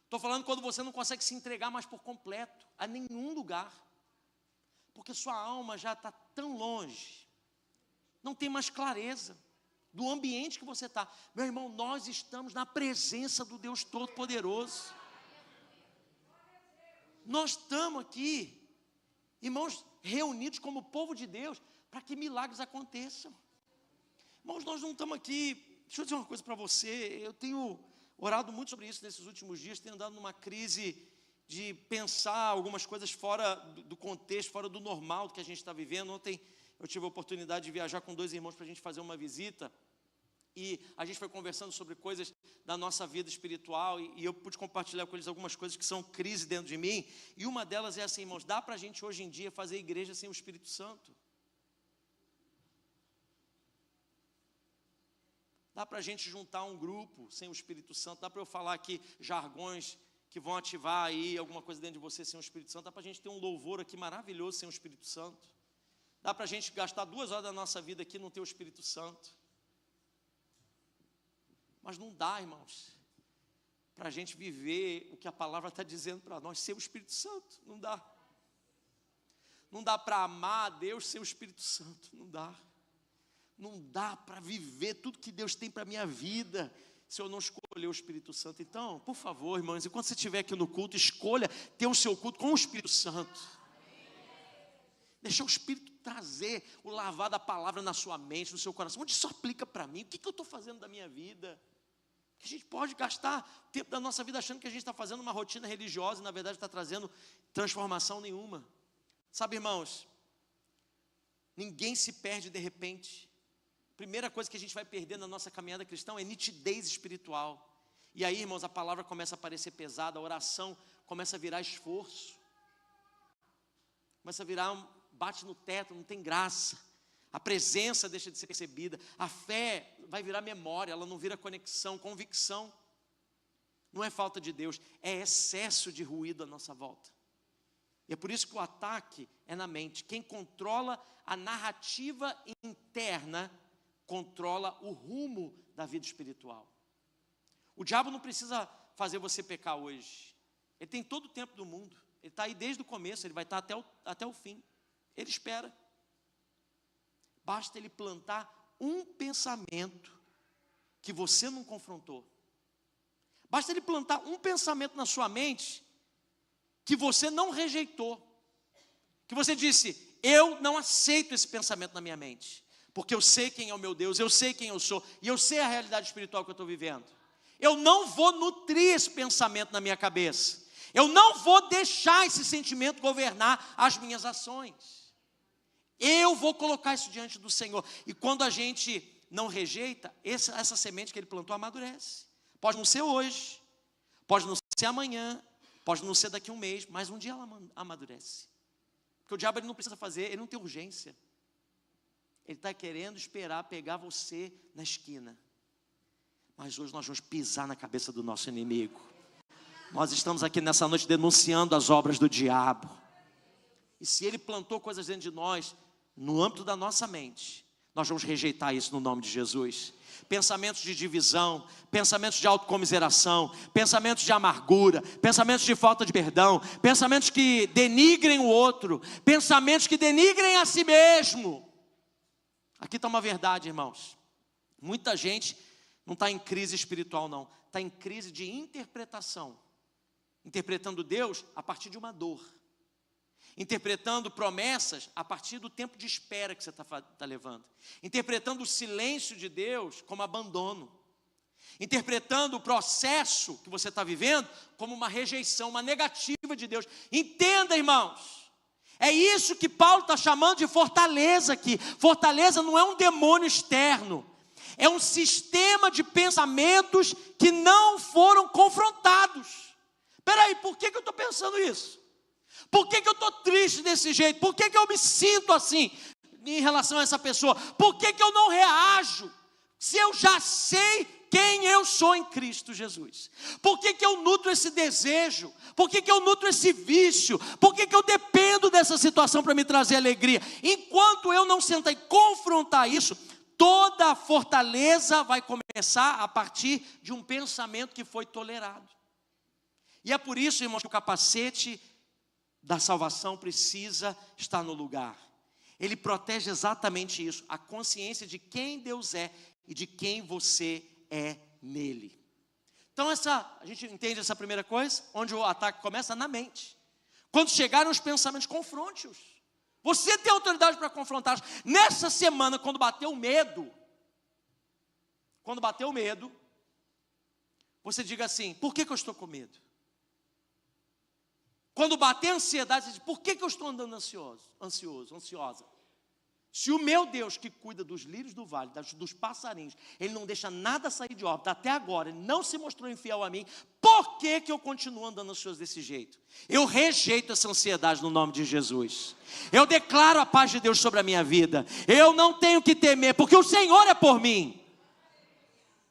Estou falando quando você não consegue se entregar mais por completo a nenhum lugar. Porque sua alma já está tão longe. Não tem mais clareza do ambiente que você está. Meu irmão, nós estamos na presença do Deus Todo-Poderoso. Nós estamos aqui, irmãos, reunidos como povo de Deus, para que milagres aconteçam. Irmãos, nós não estamos aqui, deixa eu dizer uma coisa para você, eu tenho orado muito sobre isso nesses últimos dias, tenho andado numa crise de pensar algumas coisas fora do contexto, fora do normal que a gente está vivendo. Ontem eu tive a oportunidade de viajar com 2 irmãos para a gente fazer uma visita, e a gente foi conversando sobre coisas da nossa vida espiritual, e eu pude compartilhar com eles algumas coisas que são crise dentro de mim, e uma delas é assim, irmãos, dá para a gente hoje em dia fazer igreja sem o Espírito Santo? Dá para a gente juntar um grupo sem o Espírito Santo? Dá para eu falar aqui jargões que vão ativar aí alguma coisa dentro de você sem o Espírito Santo? Dá para a gente ter um louvor aqui maravilhoso sem o Espírito Santo? Dá para a gente gastar 2 horas da nossa vida aqui e não ter o Espírito Santo. Mas não dá, irmãos, para a gente viver o que a palavra está dizendo para nós, ser o Espírito Santo, não dá. Não dá para amar a Deus sem o Espírito Santo, não dá. Não dá para viver tudo que Deus tem para a minha vida, se eu não escolher o Espírito Santo. Então, por favor, irmãos, enquanto você estiver aqui no culto, escolha ter o seu culto com o Espírito Santo. Deixar o Espírito trazer o lavar da palavra na sua mente, no seu coração. Onde isso aplica para mim? O que eu estou fazendo da minha vida? A gente pode gastar tempo da nossa vida achando que a gente está fazendo uma rotina religiosa e na verdade está trazendo transformação nenhuma. Sabe, irmãos, ninguém se perde de repente. Primeira coisa que a gente vai perder na nossa caminhada cristã é nitidez espiritual. E aí, irmãos, a palavra começa a parecer pesada, a oração começa a virar esforço. Começa a virar, bate no teto, não tem graça. A presença deixa de ser percebida. A fé vai virar memória, ela não vira conexão, convicção. Não é falta de Deus, é excesso de ruído à nossa volta. E é por isso que o ataque é na mente. Quem controla a narrativa interna, controla o rumo da vida espiritual. O diabo não precisa fazer você pecar hoje. Ele tem todo o tempo do mundo. Ele está aí desde o começo, ele vai estar até o fim. Ele espera. Basta ele plantar um pensamento que você não confrontou. Basta ele plantar um pensamento na sua mente que você não rejeitou. Que você disse, eu não aceito esse pensamento na minha mente. Porque eu sei quem é o meu Deus, eu sei quem eu sou. E eu sei a realidade espiritual que eu estou vivendo. Eu não vou nutrir esse pensamento na minha cabeça. Eu não vou deixar esse sentimento governar as minhas ações. Eu vou colocar isso diante do Senhor. E quando a gente não rejeita, essa semente que ele plantou amadurece. Pode não ser hoje, pode não ser amanhã, pode não ser daqui a um mês, mas um dia ela amadurece. Porque o diabo ele não precisa fazer, ele não tem urgência. Ele está querendo esperar pegar você na esquina. Mas hoje nós vamos pisar na cabeça do nosso inimigo. Nós estamos aqui nessa noite denunciando as obras do diabo. E se ele plantou coisas dentro de nós, no âmbito da nossa mente, nós vamos rejeitar isso no nome de Jesus. Pensamentos de divisão, pensamentos de autocomiseração, pensamentos de amargura, pensamentos de falta de perdão, pensamentos que denigrem o outro, pensamentos que denigrem a si mesmo. Aqui está uma verdade, irmãos. Muita gente não está em crise espiritual, não. Está em crise de interpretação. Interpretando Deus a partir de uma dor. Interpretando promessas a partir do tempo de espera que você está levando. Interpretando o silêncio de Deus como abandono. Interpretando o processo que você está vivendo como uma rejeição, uma negativa de Deus. Entenda, irmãos. É isso que Paulo está chamando de fortaleza aqui. Fortaleza não é um demônio externo. É um sistema de pensamentos que não foram confrontados. Espera aí, por que eu estou pensando isso? Por que eu estou triste desse jeito? Por que eu me sinto assim em relação a essa pessoa? Por que eu não reajo? Se eu já sei quem eu sou em Cristo Jesus. Por que eu nutro esse desejo? Por que eu nutro esse vício? Por que eu dependo dessa situação para me trazer alegria? Enquanto eu não sentar e confrontar isso, toda a fortaleza vai começar a partir de um pensamento que foi tolerado. E é por isso, irmãos, que o capacete da salvação precisa estar no lugar. Ele protege exatamente isso, a consciência de quem Deus é e de quem você é nele. Então a gente entende essa primeira coisa, onde o ataque começa na mente. Quando chegarem os pensamentos, confronte-os. Você tem autoridade para confrontá-los. Nessa semana, quando bater o medo, você diga assim, por que eu estou com medo? Quando bater a ansiedade, você diz, por que eu estou andando ansiosa? Se o meu Deus que cuida dos lírios do vale, dos passarinhos, Ele não deixa nada sair de órbita até agora, Ele não se mostrou infiel a mim, por que eu continuo andando ansioso desse jeito? Eu rejeito essa ansiedade no nome de Jesus. Eu declaro a paz de Deus sobre a minha vida. Eu não tenho que temer, porque o Senhor é por mim.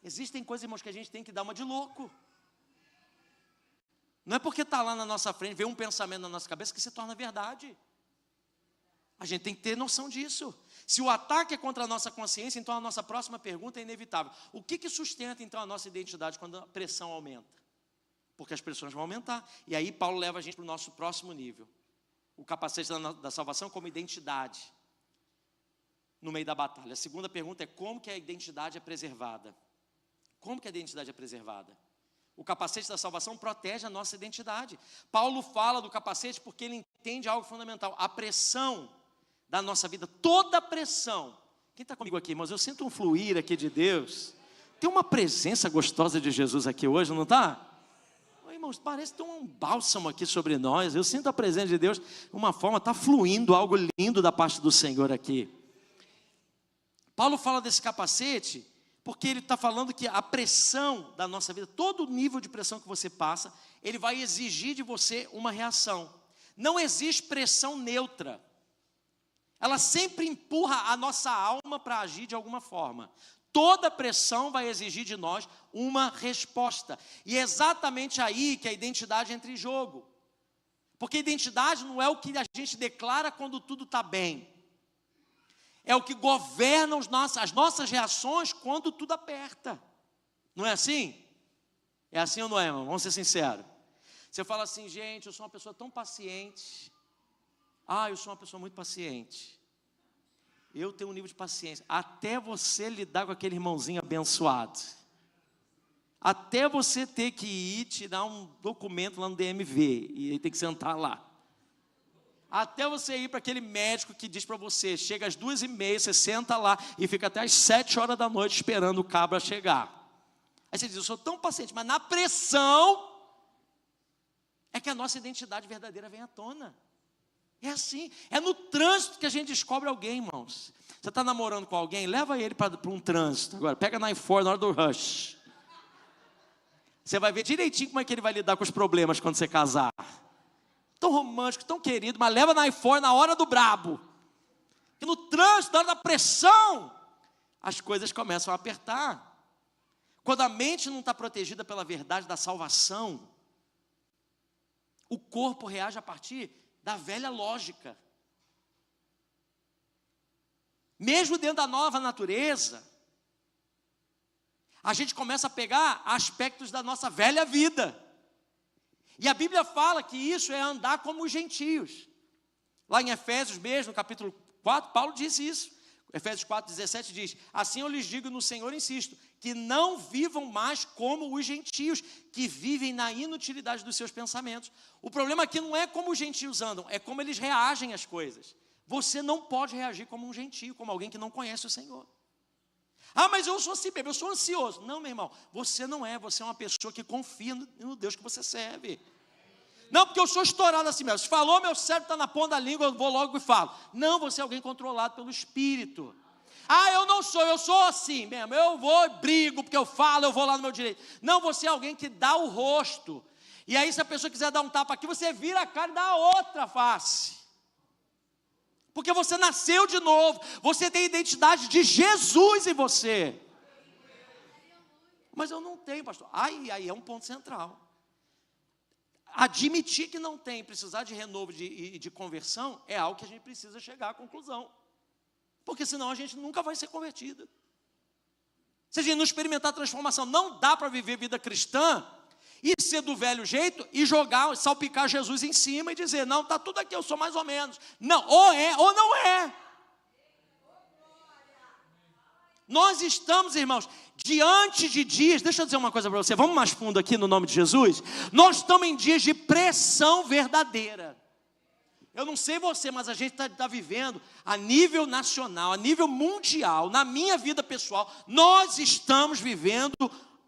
Existem coisas, irmãos, que a gente tem que dar uma de louco. Não é porque está lá na nossa frente, vem um pensamento na nossa cabeça que se torna verdade. A gente tem que ter noção disso. Se o ataque é contra a nossa consciência, então a nossa próxima pergunta é inevitável. O que sustenta então a nossa identidade quando a pressão aumenta? Porque as pressões vão aumentar. E aí Paulo leva a gente para o nosso próximo nível. O capacete da salvação como identidade no meio da batalha. A segunda pergunta é como que a identidade é preservada? Como que a identidade é preservada? O capacete da salvação protege a nossa identidade. Paulo fala do capacete porque ele entende algo fundamental. A pressão da nossa vida, toda a pressão. Quem está comigo aqui, irmãos? Eu sinto um fluir aqui de Deus. Tem uma presença gostosa de Jesus aqui hoje, não está? Irmãos, parece que tem um bálsamo aqui sobre nós. Eu sinto a presença de Deus de uma forma, está fluindo algo lindo da parte do Senhor aqui. Paulo fala desse capacete porque ele está falando que a pressão da nossa vida, todo nível de pressão que você passa, ele vai exigir de você uma reação. Não existe pressão neutra. Ela sempre empurra a nossa alma para agir de alguma forma. Toda pressão vai exigir de nós uma resposta. E é exatamente aí que a identidade entra em jogo. Porque identidade não é o que a gente declara quando tudo está bem. É o que governa as nossas reações quando tudo aperta. Não é assim? É assim ou não é, irmão? Vamos ser sinceros. Você fala assim, gente, eu sou uma pessoa tão paciente. Eu sou uma pessoa muito paciente. Eu tenho um nível de paciência. Até você lidar com aquele irmãozinho abençoado. Até você ter que ir tirar um documento lá no DMV. E aí tem que sentar lá. Até você ir para aquele médico que diz para você, chega às 2h30, você senta lá e fica até às 7 horas da noite esperando o cabra chegar. Aí você diz, eu sou tão paciente, mas na pressão é que a nossa identidade verdadeira vem à tona. É assim, é no trânsito que a gente descobre alguém, irmãos. Você está namorando com alguém, leva ele para um trânsito. Agora, pega na I4 na hora do rush. Você vai ver direitinho como é que ele vai lidar com os problemas quando você casar. Tão romântico, tão querido, mas leva na I4 na hora do brabo. E no trânsito, na hora da pressão, as coisas começam a apertar. Quando a mente não está protegida pela verdade da salvação, o corpo reage a partir da velha lógica. Mesmo dentro da nova natureza, a gente começa a pegar aspectos da nossa velha vida. E a Bíblia fala que isso é andar como os gentios. Lá em Efésios mesmo, no capítulo 4, Paulo diz isso. Efésios 4,17 diz, assim eu lhes digo no Senhor, insisto, que não vivam mais como os gentios, que vivem na inutilidade dos seus pensamentos. O problema aqui não é como os gentios andam, é como eles reagem às coisas. Você não pode reagir como um gentio, como alguém que não conhece o Senhor. Mas eu sou assim mesmo, eu sou ansioso. Não, meu irmão, você não é, você é uma pessoa que confia no Deus que você serve. Não, porque eu sou estourado assim mesmo. Se falou, meu cérebro está na ponta da língua, eu vou logo e falo. Não, você é alguém controlado pelo Espírito. Eu não sou, eu sou assim mesmo. Eu vou e brigo, porque eu falo, eu vou lá no meu direito. Não, você é alguém que dá o rosto. E aí, se a pessoa quiser dar um tapa aqui, você vira a cara e dá a outra face. Porque você nasceu de novo, você tem a identidade de Jesus em você. Mas eu não tenho, pastor. Aí é um ponto central. Admitir que não tem, precisar de renovo e de conversão, é algo que a gente precisa chegar à conclusão. Porque senão a gente nunca vai ser convertido. Se a gente não experimentar a transformação, não dá para viver vida cristã e ser do velho jeito e jogar, salpicar Jesus em cima e dizer, não, está tudo aqui, eu sou mais ou menos. Não, ou é ou não é. Nós estamos, irmãos, diante de dias, deixa eu dizer uma coisa para você, vamos mais fundo aqui no nome de Jesus. Nós estamos em dias de pressão verdadeira. Eu não sei você, mas a gente está vivendo a nível nacional, a nível mundial, na minha vida pessoal, nós estamos vivendo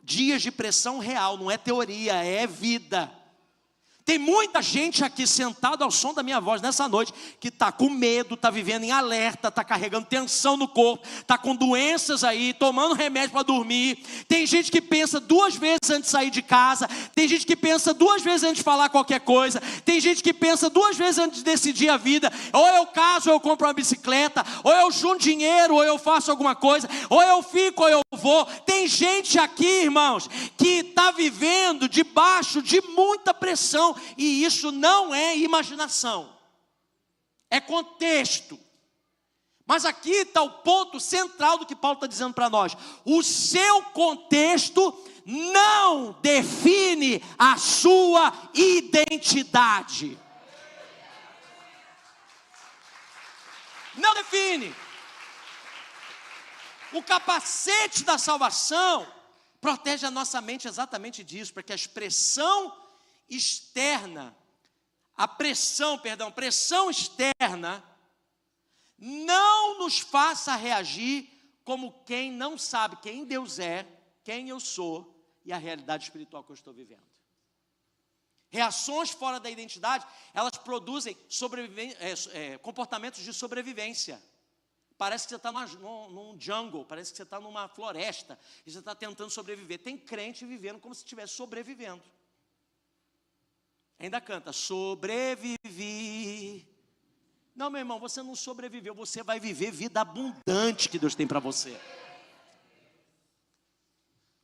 dias de pressão real, não é teoria, é vida. Tem muita gente aqui sentada ao som da minha voz nessa noite que está com medo, está vivendo em alerta, está carregando tensão no corpo, está com doenças aí, tomando remédio para dormir. Tem gente que pensa 2 vezes antes de sair de casa, tem gente que pensa 2 vezes antes de falar qualquer coisa, tem gente que pensa 2 vezes antes de decidir a vida. Ou eu caso, ou eu compro uma bicicleta, ou eu junto dinheiro, ou eu faço alguma coisa, ou eu fico, ou eu vou. Tem gente aqui, irmãos, que está vivendo debaixo de muita pressão. E isso não é imaginação. é contexto. Mas aqui está o ponto central do que Paulo está dizendo para nós. O seu contexto não define a sua identidade. Não define. O capacete da salvação protege a nossa mente exatamente disso, para que a expressão externa, pressão externa, não nos faça reagir como quem não sabe quem Deus é, quem eu sou e a realidade espiritual que eu estou vivendo. Reações fora da identidade, elas produzem comportamentos de sobrevivência. Parece que você está num jungle, parece que você está numa floresta e você está tentando sobreviver. Tem crente vivendo como se estivesse sobrevivendo. Ainda canta, sobrevivi. Não, meu irmão, você não sobreviveu, você vai viver vida abundante que Deus tem para você.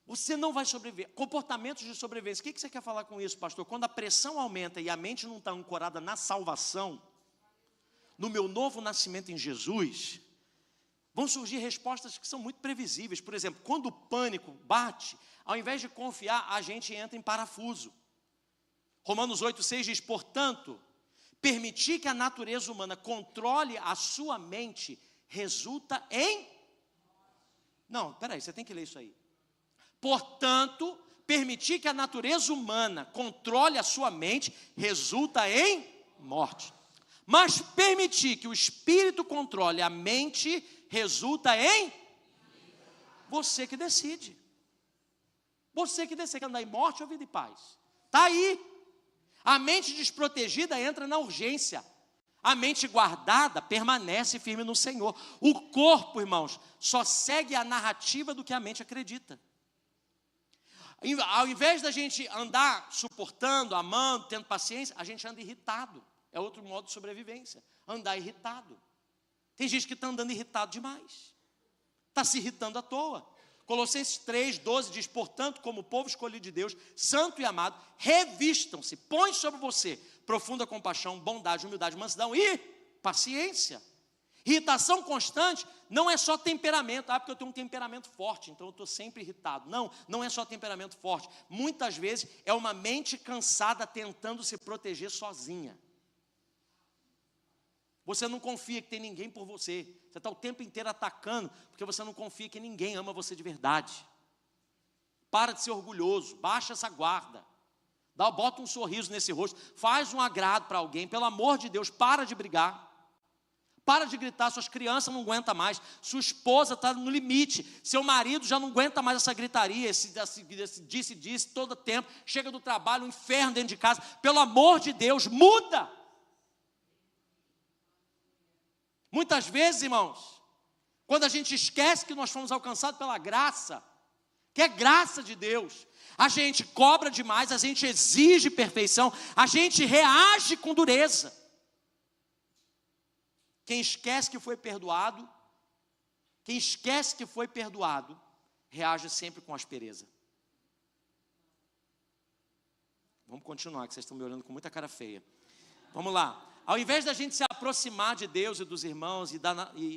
Você não vai sobreviver. Comportamentos de sobrevivência. O que você quer falar com isso, pastor? Quando a pressão aumenta e a mente não está ancorada na salvação, no meu novo nascimento em Jesus, vão surgir respostas que são muito previsíveis. Por exemplo, quando o pânico bate, ao invés de confiar, a gente entra em parafuso. Romanos 8,6 diz, portanto, permitir que a natureza humana controle a sua mente resulta em... Não, peraí, você tem que ler isso aí. Portanto, permitir que a natureza humana controle a sua mente resulta em morte. Mas permitir que o espírito controle a mente resulta em... Você que decide. Você que decide, quer andar em morte ou vida e paz. Está aí. A mente desprotegida entra na urgência. A mente guardada permanece firme no Senhor. O corpo, irmãos, só segue a narrativa do que a mente acredita. Ao invés da gente andar suportando, amando, tendo paciência, a gente anda irritado. É outro modo de sobrevivência. Andar irritado. Tem gente que está andando irritado demais. Está se irritando à toa. Colossenses 3,12 diz, portanto, como povo escolhido de Deus, santo e amado, revistam-se, põe sobre você profunda compaixão, bondade, humildade, mansidão e paciência. Irritação constante não é só temperamento, porque eu tenho um temperamento forte, então eu estou sempre irritado. Não, não é só temperamento forte. Muitas vezes é uma mente cansada tentando se proteger sozinha. Você não confia que tem ninguém por você. Você está o tempo inteiro atacando, porque você não confia que ninguém ama você de verdade. Para de ser orgulhoso, baixa essa guarda. Bota um sorriso nesse rosto, faz um agrado para alguém. Pelo amor de Deus, para de brigar. Para de gritar, suas crianças não aguentam mais. Sua esposa está no limite. Seu marido já não aguenta mais essa gritaria, esse disse todo tempo. Chega do trabalho, um inferno dentro de casa. Pelo amor de Deus, muda. Muitas vezes, irmãos, quando a gente esquece que nós fomos alcançados pela graça, que é graça de Deus, a gente cobra demais, a gente exige perfeição, a gente reage com dureza. Quem esquece que foi perdoado, reage sempre com aspereza. Vamos continuar, que vocês estão me olhando com muita cara feia. Vamos lá. Ao invés da gente se aproximar de Deus e dos irmãos e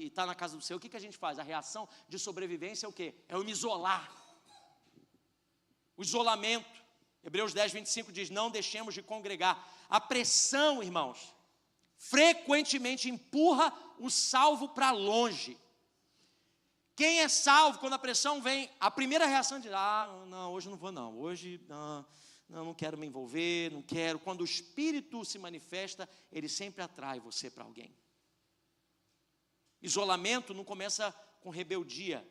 estar na casa do Senhor, o que a gente faz? A reação de sobrevivência é o quê? É eu me isolar. O isolamento. Hebreus 10:25 diz, não deixemos de congregar. A pressão, irmãos, frequentemente empurra o salvo para longe. Quem é salvo, quando a pressão vem, a primeira reação é de, não, hoje não vou não, hoje não quero me envolver, não quero. Quando o Espírito se manifesta, ele sempre atrai você para alguém. Isolamento não começa com rebeldia,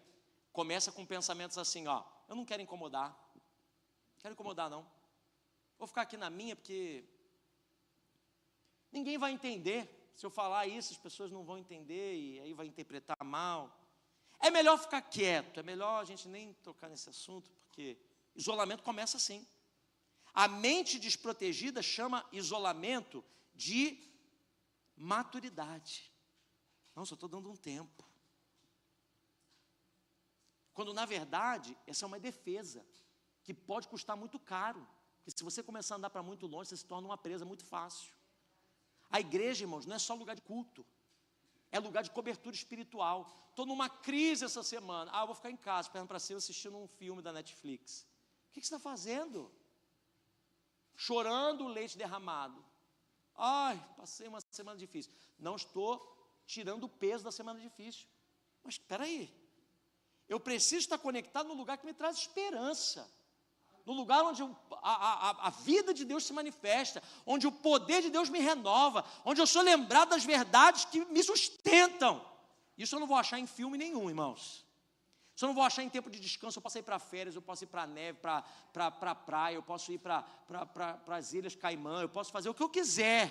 começa com pensamentos assim, eu não quero incomodar, não. Vou ficar aqui na minha porque ninguém vai entender. Se eu falar isso, as pessoas não vão entender e aí vai interpretar mal. É melhor ficar quieto, é melhor a gente nem tocar nesse assunto, porque isolamento começa assim. A mente desprotegida chama isolamento de maturidade. Não, só estou dando um tempo. Quando, na verdade, essa é uma defesa, que pode custar muito caro. Porque se você começar a andar para muito longe, você se torna uma presa muito fácil. A igreja, irmãos, não é só lugar de culto, é lugar de cobertura espiritual. Estou numa crise essa semana. Eu vou ficar em casa, perto para cima, assistindo um filme da Netflix. O que você está fazendo? Chorando o leite derramado. Ai, passei uma semana difícil. Não estou tirando o peso da semana difícil. Mas espera aí. Eu preciso estar conectado no lugar que me traz esperança. No lugar onde a vida de Deus se manifesta, onde o poder de Deus me renova, onde eu sou lembrado das verdades que me sustentam. Isso eu não vou achar em filme nenhum, irmãos. Isso eu não vou achar em tempo de descanso. Eu posso ir para férias, eu posso ir para a neve, para a praia, eu posso ir para as Ilhas Caimã, eu posso fazer o que eu quiser.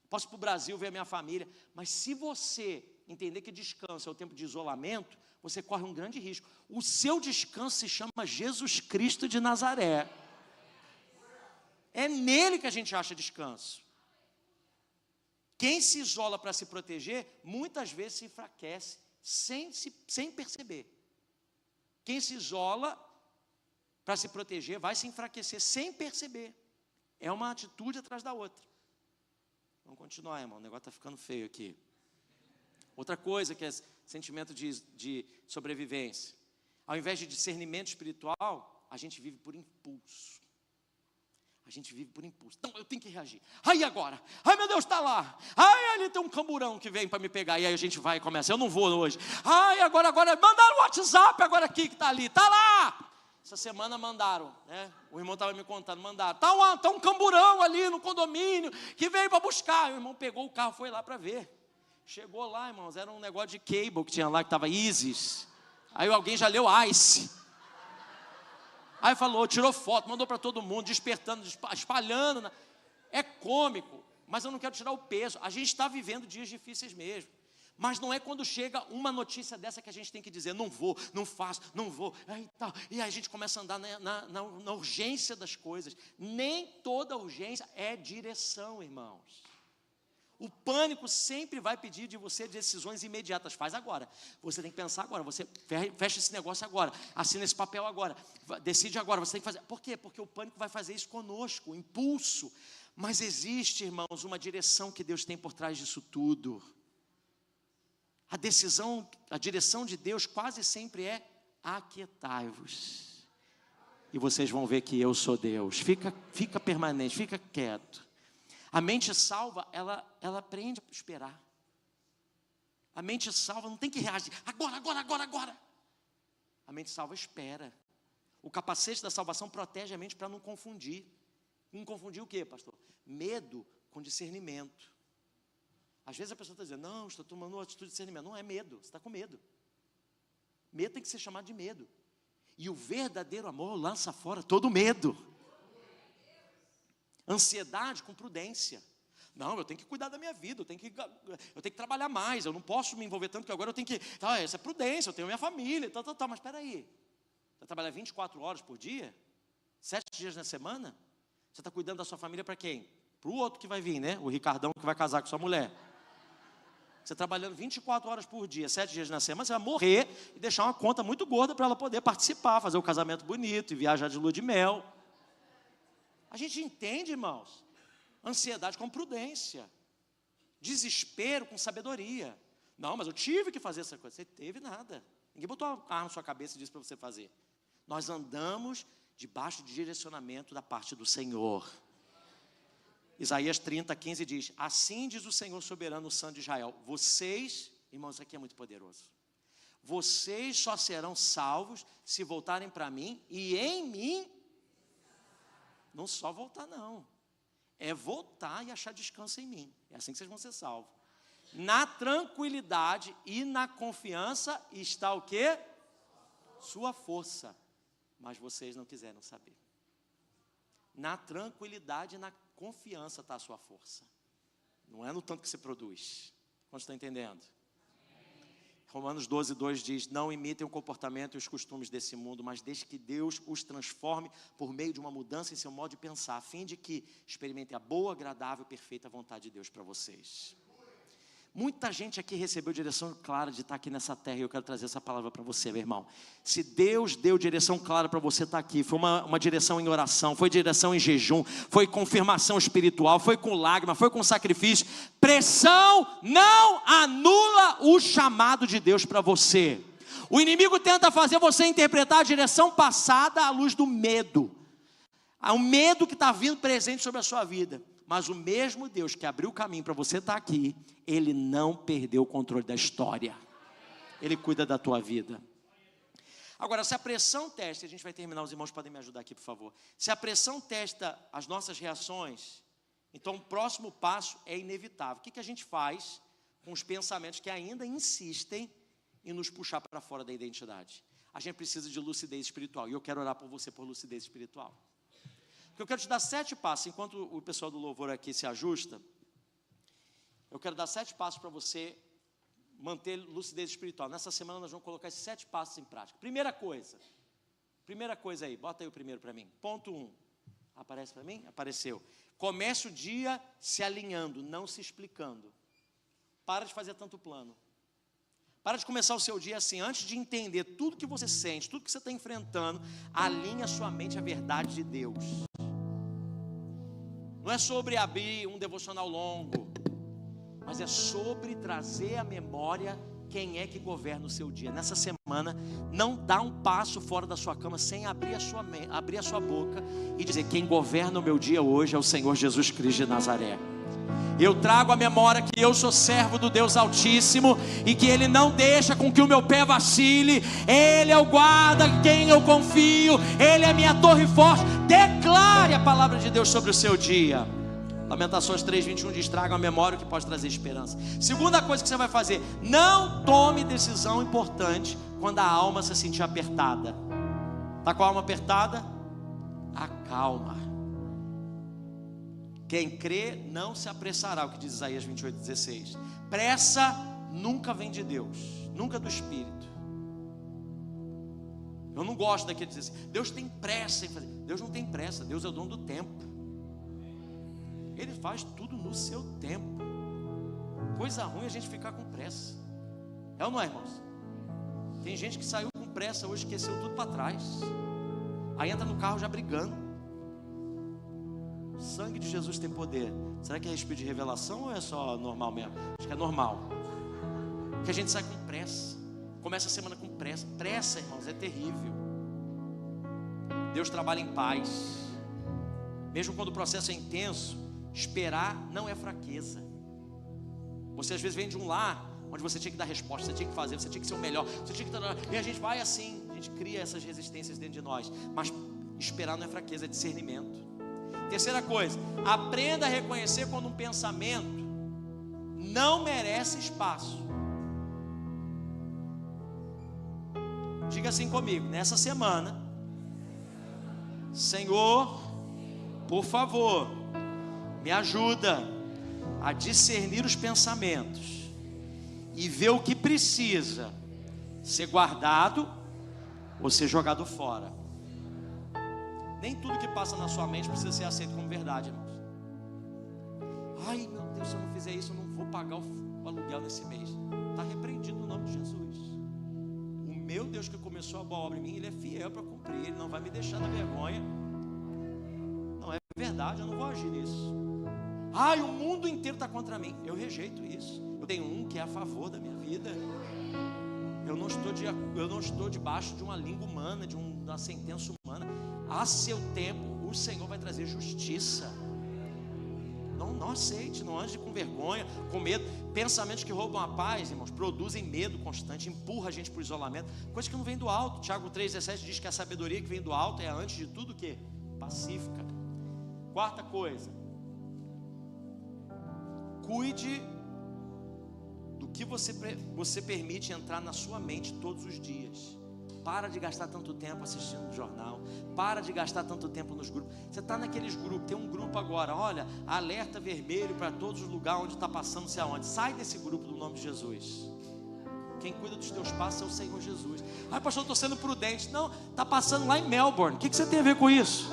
Posso ir para o Brasil ver a minha família. Mas se você entender que descanso é o tempo de isolamento, você corre um grande risco. O seu descanso se chama Jesus Cristo de Nazaré. É nele que a gente acha descanso. Quem se isola para se proteger, muitas vezes se enfraquece, sem perceber. Quem se isola para se proteger, vai se enfraquecer sem perceber. É uma atitude atrás da outra. Vamos continuar, irmão, o negócio está ficando feio aqui. Outra coisa que é sentimento de sobrevivência. Ao invés de discernimento espiritual, a gente vive por impulso. A gente vive por impulso. Então, eu tenho que reagir. Ai, agora? Ai, meu Deus, está lá. Ai, ali tem um camburão que vem para me pegar. E aí a gente vai e começa. Eu não vou hoje. Ai, agora. Mandaram o WhatsApp agora aqui que está ali. Está lá. Essa semana mandaram, né? O irmão estava me contando, mandaram. Está um camburão ali no condomínio que veio para buscar. O irmão pegou o carro, foi lá para ver. Chegou lá, irmãos, era um negócio de cable que tinha lá, que estava ISIS. Aí alguém já leu ICE. Aí falou, tirou foto, mandou para todo mundo, despertando, espalhando. É cômico, mas eu não quero tirar o peso. A gente está vivendo dias difíceis mesmo. Mas não é quando chega uma notícia dessa que a gente tem que dizer, não vou, não faço, não vou. E aí a gente começa a andar na urgência das coisas. Nem toda urgência é direção, irmãos. O pânico sempre vai pedir de você decisões imediatas. Faz agora. Você tem que pensar agora. Você fecha esse negócio agora. Assina esse papel agora. Decide agora. Você tem que fazer. Por quê? Porque o pânico vai fazer isso conosco, o impulso. Mas existe, irmãos, uma direção que Deus tem por trás disso tudo. A direção de Deus quase sempre é aquietai-vos. E vocês vão ver que eu sou Deus. Fica permanente, fica quieto. A mente salva, ela aprende a esperar. A mente salva não tem que reagir. Agora. A mente salva espera. O capacete da salvação protege a mente para não confundir. Não confundir o quê, pastor? Medo com discernimento. Às vezes a pessoa está dizendo, não, estou tomando uma atitude de discernimento. Não é medo, você está com medo. Medo tem que ser chamado de medo. E o verdadeiro amor lança fora todo medo. Ansiedade com prudência. Não, eu tenho que cuidar da minha vida, eu tenho que trabalhar mais, eu não posso me envolver tanto, que agora eu tenho que... essa é prudência, eu tenho minha família, mas espera aí. Você trabalha 24 horas por dia? 7 dias na semana? Você está cuidando da sua família para quem? Para o outro que vai vir, né? O Ricardão que vai casar com sua mulher. Você trabalhando 24 horas por dia, 7 dias na semana, você vai morrer e deixar uma conta muito gorda para ela poder participar, fazer um casamento bonito e viajar de lua de mel. A gente entende, irmãos, ansiedade com prudência, desespero com sabedoria. Não, mas eu tive que fazer essa coisa. Você teve nada. Ninguém botou a arma na sua cabeça e disse para você fazer. Nós andamos debaixo de direcionamento da parte do Senhor. Isaías 30:15 diz, assim diz o Senhor soberano, o Santo de Israel, vocês, irmãos, isso aqui é muito poderoso, vocês só serão salvos se voltarem para mim e em mim. Não só voltar não, é voltar e achar descanso em mim. É assim que vocês vão ser salvos. Na tranquilidade e na confiança está o quê? Sua força. Mas vocês não quiseram saber. Na tranquilidade e na confiança está a sua força. Não é no tanto que você produz. Quantos estão entendendo? Romanos 12:2 diz, não imitem o comportamento e os costumes desse mundo, mas deixe que Deus os transforme por meio de uma mudança em seu modo de pensar, a fim de que experimentem a boa, agradável e perfeita vontade de Deus para vocês. Muita gente aqui recebeu direção clara de estar aqui nessa terra, e eu quero trazer essa palavra para você, meu irmão. Se Deus deu direção clara para você estar aqui, foi uma direção em oração, foi direção em jejum, foi confirmação espiritual, foi com lágrima, foi com sacrifício. Pressão não anula o chamado de Deus para você. O inimigo tenta fazer você interpretar a direção passada à luz do medo. Há um medo que está vindo presente sobre a sua vida. Mas o mesmo Deus que abriu o caminho para você estar aqui, Ele não perdeu o controle da história. Ele cuida da tua vida. Agora, se a pressão testa, a gente vai terminar, os irmãos podem me ajudar aqui, por favor. Se a pressão testa as nossas reações, então o próximo passo é inevitável. O que a gente faz com os pensamentos que ainda insistem em nos puxar para fora da identidade? A gente precisa de lucidez espiritual, e eu quero orar por você por lucidez espiritual. Eu quero te dar 7 passos, enquanto o pessoal do louvor aqui se ajusta, eu quero dar 7 passos para você manter lucidez espiritual. Nessa semana nós vamos colocar esses 7 passos em prática. Primeira coisa aí, bota aí o primeiro para mim. Ponto 1, aparece para mim? Apareceu. Comece o dia se alinhando, não se explicando. Para de fazer tanto plano. Para de começar o seu dia assim, antes de entender tudo que você sente, tudo que você está enfrentando, alinhe a sua mente à verdade de Deus. Não é sobre abrir um devocional longo, mas é sobre trazer à memória quem é que governa o seu dia. Nessa semana, não dá um passo fora da sua cama sem abrir a sua boca e dizer: quem governa o meu dia hoje é o Senhor Jesus Cristo de Nazaré. Eu trago à memória que eu sou servo do Deus Altíssimo e que Ele não deixa com que o meu pé vacile. Ele é o guarda em quem eu confio, Ele é minha torre forte. Declare a palavra de Deus sobre o seu dia. Lamentações 3:21 diz: traga à memória o que pode trazer esperança. Segunda coisa que você vai fazer: não tome decisão importante quando a alma se sentir apertada. Está com a alma apertada? Acalma. Quem crê não se apressará, o que diz Isaías 28:16. Pressa nunca vem de Deus, nunca do Espírito. Eu não gosto daquele dizer assim: Deus tem pressa em fazer. Deus não tem pressa, Deus é o dono do tempo. Ele faz tudo no seu tempo. Coisa ruim é a gente ficar com pressa. É ou não é, irmãos? Tem gente que saiu com pressa hoje, esqueceu tudo para trás. Aí entra no carro já brigando. O sangue de Jesus tem poder. Será que é espírito de revelação ou é só normal mesmo? Acho que é normal. Porque a gente sai com pressa. Começa a semana com pressa. Pressa, irmãos, é terrível. Deus trabalha em paz. Mesmo quando o processo é intenso, esperar não é fraqueza. Você às vezes vem de um lar onde você tinha que dar resposta, você tinha que fazer, você tinha que ser o melhor, você tinha que... E a gente vai assim, a gente cria essas resistências dentro de nós. Mas esperar não é fraqueza, é discernimento. Terceira coisa: aprenda a reconhecer quando um pensamento não merece espaço. Diga assim comigo: nessa semana, Senhor, por favor, me ajuda a discernir os pensamentos e ver o que precisa ser guardado ou ser jogado fora. Nem tudo que passa na sua mente precisa ser aceito como verdade, irmãos. Ai, meu Deus, se eu não fizer isso, eu não vou pagar o aluguel nesse mês. Está repreendido no nome de Jesus. O meu Deus que começou a boa obra em mim, Ele é fiel para cumprir. Ele não vai me deixar na vergonha. Não é verdade, eu não vou agir nisso. Ai, o mundo inteiro está contra mim. Eu rejeito isso. Eu tenho um que é a favor da minha vida. Eu não estou debaixo de uma língua humana, de uma sentença humana. A seu tempo, o Senhor vai trazer justiça. Não aceite, não ande com vergonha, com medo. Pensamentos que roubam a paz, irmãos, produzem medo constante, empurra a gente para o isolamento. Coisa que não vem do alto. Tiago 3,17 diz que a sabedoria que vem do alto é, antes de tudo, o quê? Pacífica. Quarta coisa: cuide do que você permite entrar na sua mente todos os dias. Para de gastar tanto tempo assistindo o jornal. Para de gastar tanto tempo nos grupos. Você está naqueles grupos, tem um grupo agora, olha, alerta vermelho para todos os lugares onde está passando, não sei aonde. Sai desse grupo no nome de Jesus. Quem cuida dos teus passos é o Senhor Jesus. Ai, pastor, eu estou sendo prudente. Não, está passando lá em Melbourne. O que você tem a ver com isso?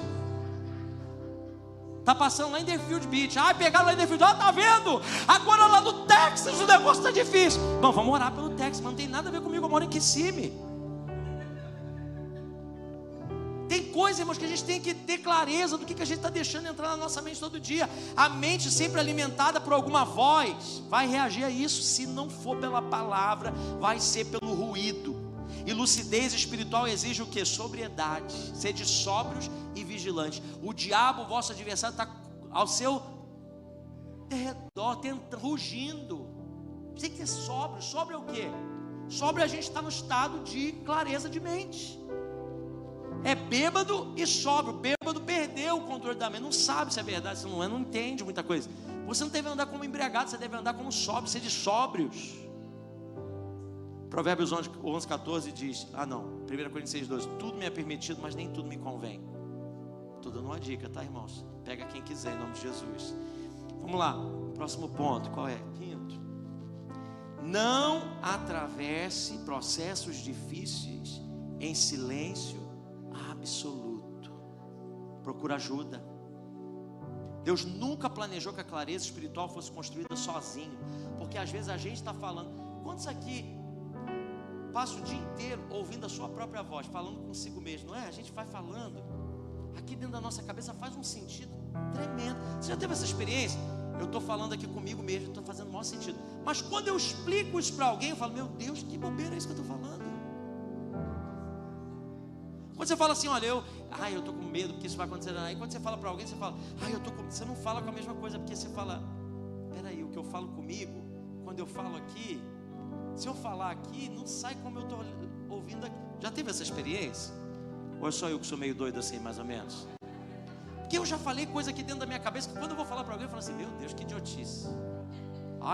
Está passando lá em Deerfield Beach. Pegaram lá em Deerfield. Tá vendo? Agora lá no Texas o negócio está difícil. Bom, vamos orar pelo Texas, mas não tem nada a ver comigo, eu moro em Kissimmee. Tem coisa, irmãos, que a gente tem que ter clareza do que a gente está deixando entrar na nossa mente todo dia. A mente sempre alimentada por alguma voz vai reagir a isso. Se não for pela palavra, vai ser pelo ruído. E lucidez espiritual exige o que? Sobriedade. Sede sóbrios e vigilantes. O diabo, o vosso adversário, está ao seu redor, rugindo. Tem que ter sóbrio. Sóbrio é o quê? Sóbrio a gente está no estado de clareza de mente. É bêbado e sóbrio. Bêbado perdeu o controle da mente. Não sabe se é verdade, se não é, não entende muita coisa. Você não deve andar como embriagado, você deve andar como sóbrio, sede sóbrios. Provérbios 11:14 diz, 1 Coríntios 6:12, tudo me é permitido, mas nem tudo me convém. Estou dando uma dica, tá, irmãos? Pega quem quiser, em nome de Jesus. Vamos lá, próximo ponto, qual é? 5º. Não atravesse processos difíceis em silêncio absoluto. Procura ajuda. Deus nunca planejou que a clareza espiritual fosse construída sozinho, porque às vezes a gente está falando. Quantos aqui passa o dia inteiro ouvindo a sua própria voz, falando consigo mesmo, não é? A gente vai falando, aqui dentro da nossa cabeça faz um sentido tremendo. Você já teve essa experiência? Eu estou falando aqui comigo mesmo, estou fazendo o maior sentido, mas quando eu explico isso para alguém, eu falo, meu Deus, que bobeira é isso que eu estou falando. Quando você fala assim, olha, eu estou com medo porque isso vai acontecer, aí quando você fala para alguém, você fala, você não fala com a mesma coisa, porque você fala, peraí, o que eu falo comigo, quando eu falo aqui, se eu falar aqui, não sai como eu estou ouvindo aqui. Já teve essa experiência? Ou é só eu que sou meio doido assim, mais ou menos? Porque eu já falei coisa aqui dentro da minha cabeça, que quando eu vou falar para alguém, eu falo assim, meu Deus, que idiotice.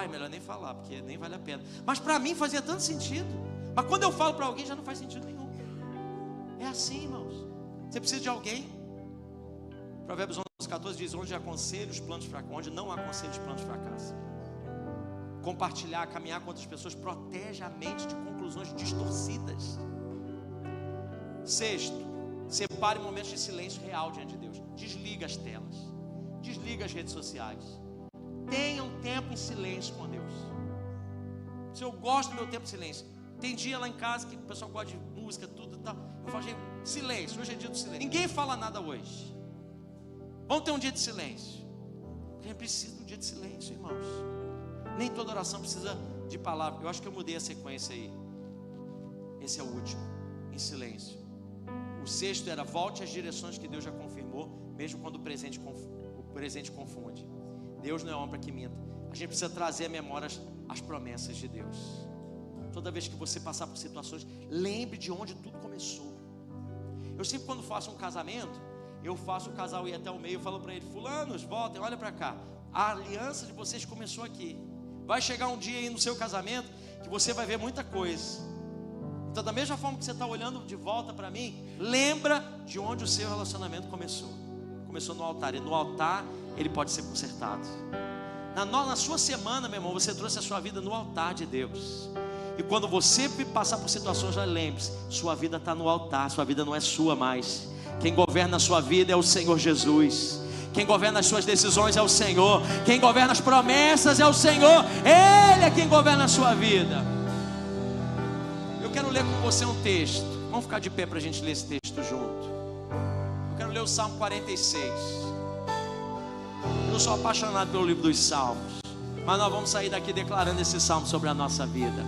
Melhor nem falar, porque nem vale a pena. Mas para mim fazia tanto sentido. Mas quando eu falo para alguém, já não faz sentido nenhum. É assim, irmãos. Você precisa de alguém. Provérbios 11:14 diz, onde não aconselha os planos fracassam. Compartilhar, caminhar com outras pessoas protege a mente de conclusões distorcidas. 6º, separe momentos de silêncio real diante de Deus. Desliga as telas, desliga as redes sociais. Tenha um tempo em silêncio com Deus. Se eu gosto do meu tempo em silêncio, tem dia lá em casa que o pessoal gosta de música, tudo e tal. Eu falo, gente, silêncio, hoje é dia do silêncio. Ninguém fala nada hoje. Vamos ter um dia de silêncio. A gente precisa de um dia de silêncio, irmãos. Nem toda oração precisa de palavra. Eu acho que eu mudei a sequência aí. Esse é o último, em silêncio. O 6º era, volte às direções que Deus já confirmou, mesmo quando o presente confunde. Deus não é homem para que minta. A gente precisa trazer à memória as promessas de Deus. Toda vez que você passar por situações, lembre de onde tudo começou. Eu sempre, quando faço um casamento, eu faço o casal ir até o meio, eu falo para ele, fulanos, voltem, olha para cá. A aliança de vocês começou aqui. Vai chegar um dia aí no seu casamento que você vai ver muita coisa. Então, da mesma forma que você está olhando de volta para mim, lembra de onde o seu relacionamento começou. Começou no altar, e no altar ele pode ser consertado. Na sua semana, meu irmão, você trouxe a sua vida no altar de Deus. E quando você passar por situações, já lembre-se, sua vida está no altar, sua vida não é sua mais. Quem governa a sua vida é o Senhor Jesus. Quem governa as suas decisões é o Senhor. Quem governa as promessas é o Senhor. Ele é quem governa a sua vida. Eu quero ler com você um texto. Vamos ficar de pé para a gente ler esse texto junto. Eu quero ler o Salmo 46. Eu sou apaixonado pelo livro dos Salmos, mas nós vamos sair daqui declarando esse Salmo sobre a nossa vida.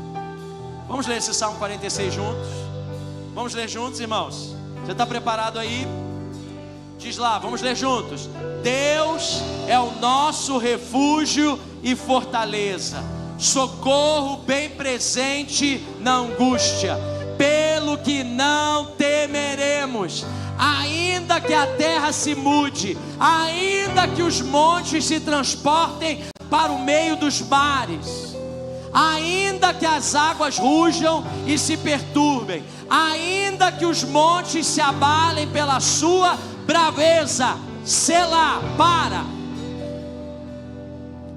Vamos ler esse Salmo 46 juntos? Vamos ler juntos, irmãos? Você está preparado aí? Diz lá, vamos ler juntos. Deus é o nosso refúgio e fortaleza, socorro bem presente na angústia, pelo que não temeremos, ainda que a terra se mude, ainda que os montes se transportem para o meio dos mares, ainda que as águas rujam e se perturbem, ainda que os montes se abalem pela sua braveza. Selá, para.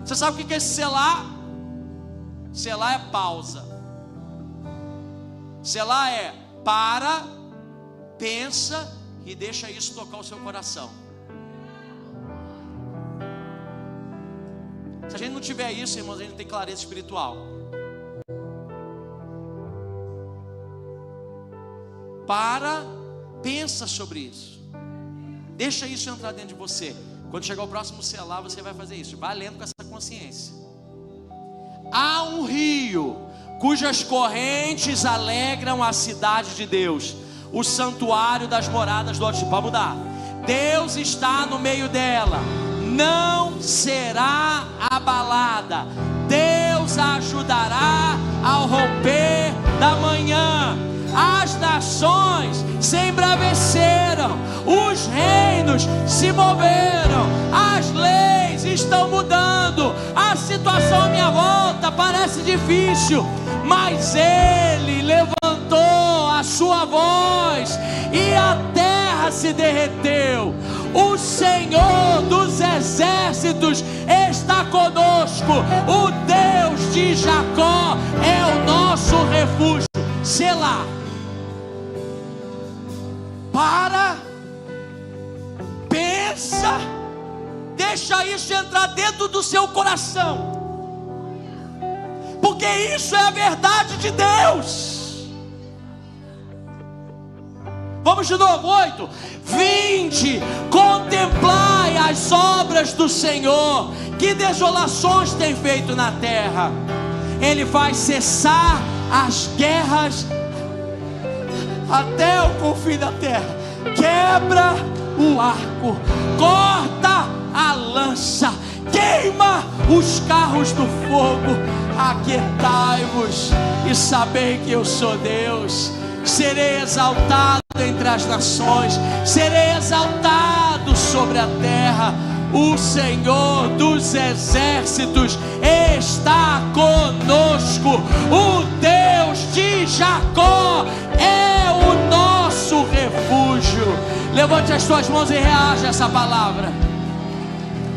Você sabe o que é esse selá? Selá é pausa. Selá é para, pensa e deixa isso tocar o seu coração. a gente não tiver isso, irmãos, a gente não tem clareza espiritual. Pensa sobre isso. Deixa isso entrar dentro de você. Quando chegar o próximo selar, você vai fazer isso. Vai lendo com essa consciência. Há um rio cujas correntes alegram a cidade de Deus, o santuário das moradas do Altíssimo. Para mudar, Deus está no meio dela, não será abalada. Deus a ajudará ao romper da manhã. As nações se embraveceram, os reinos se moveram, as leis estão mudando, a situação à minha volta parece difícil, mas Ele levantou a sua voz e a terra se derreteu. O Senhor dos exércitos está conosco, o Deus de Jacó é o nosso refúgio. Selá. Pensa, deixa isso entrar dentro do seu coração, porque isso é a verdade de Deus. Vamos de novo, 8. Vinde, contemplai as obras do Senhor, que desolações tem feito na terra. Ele faz cessar as guerras até o confim da terra, quebra o arco, corta a lança, queima os carros do fogo. Aquietai-vos e sabei que eu sou Deus. Serei exaltado entre as nações, serei exaltado sobre a terra. O Senhor dos exércitos está conosco, o Deus de Jacó é o nosso refúgio. Levante as suas mãos e reaja a essa palavra.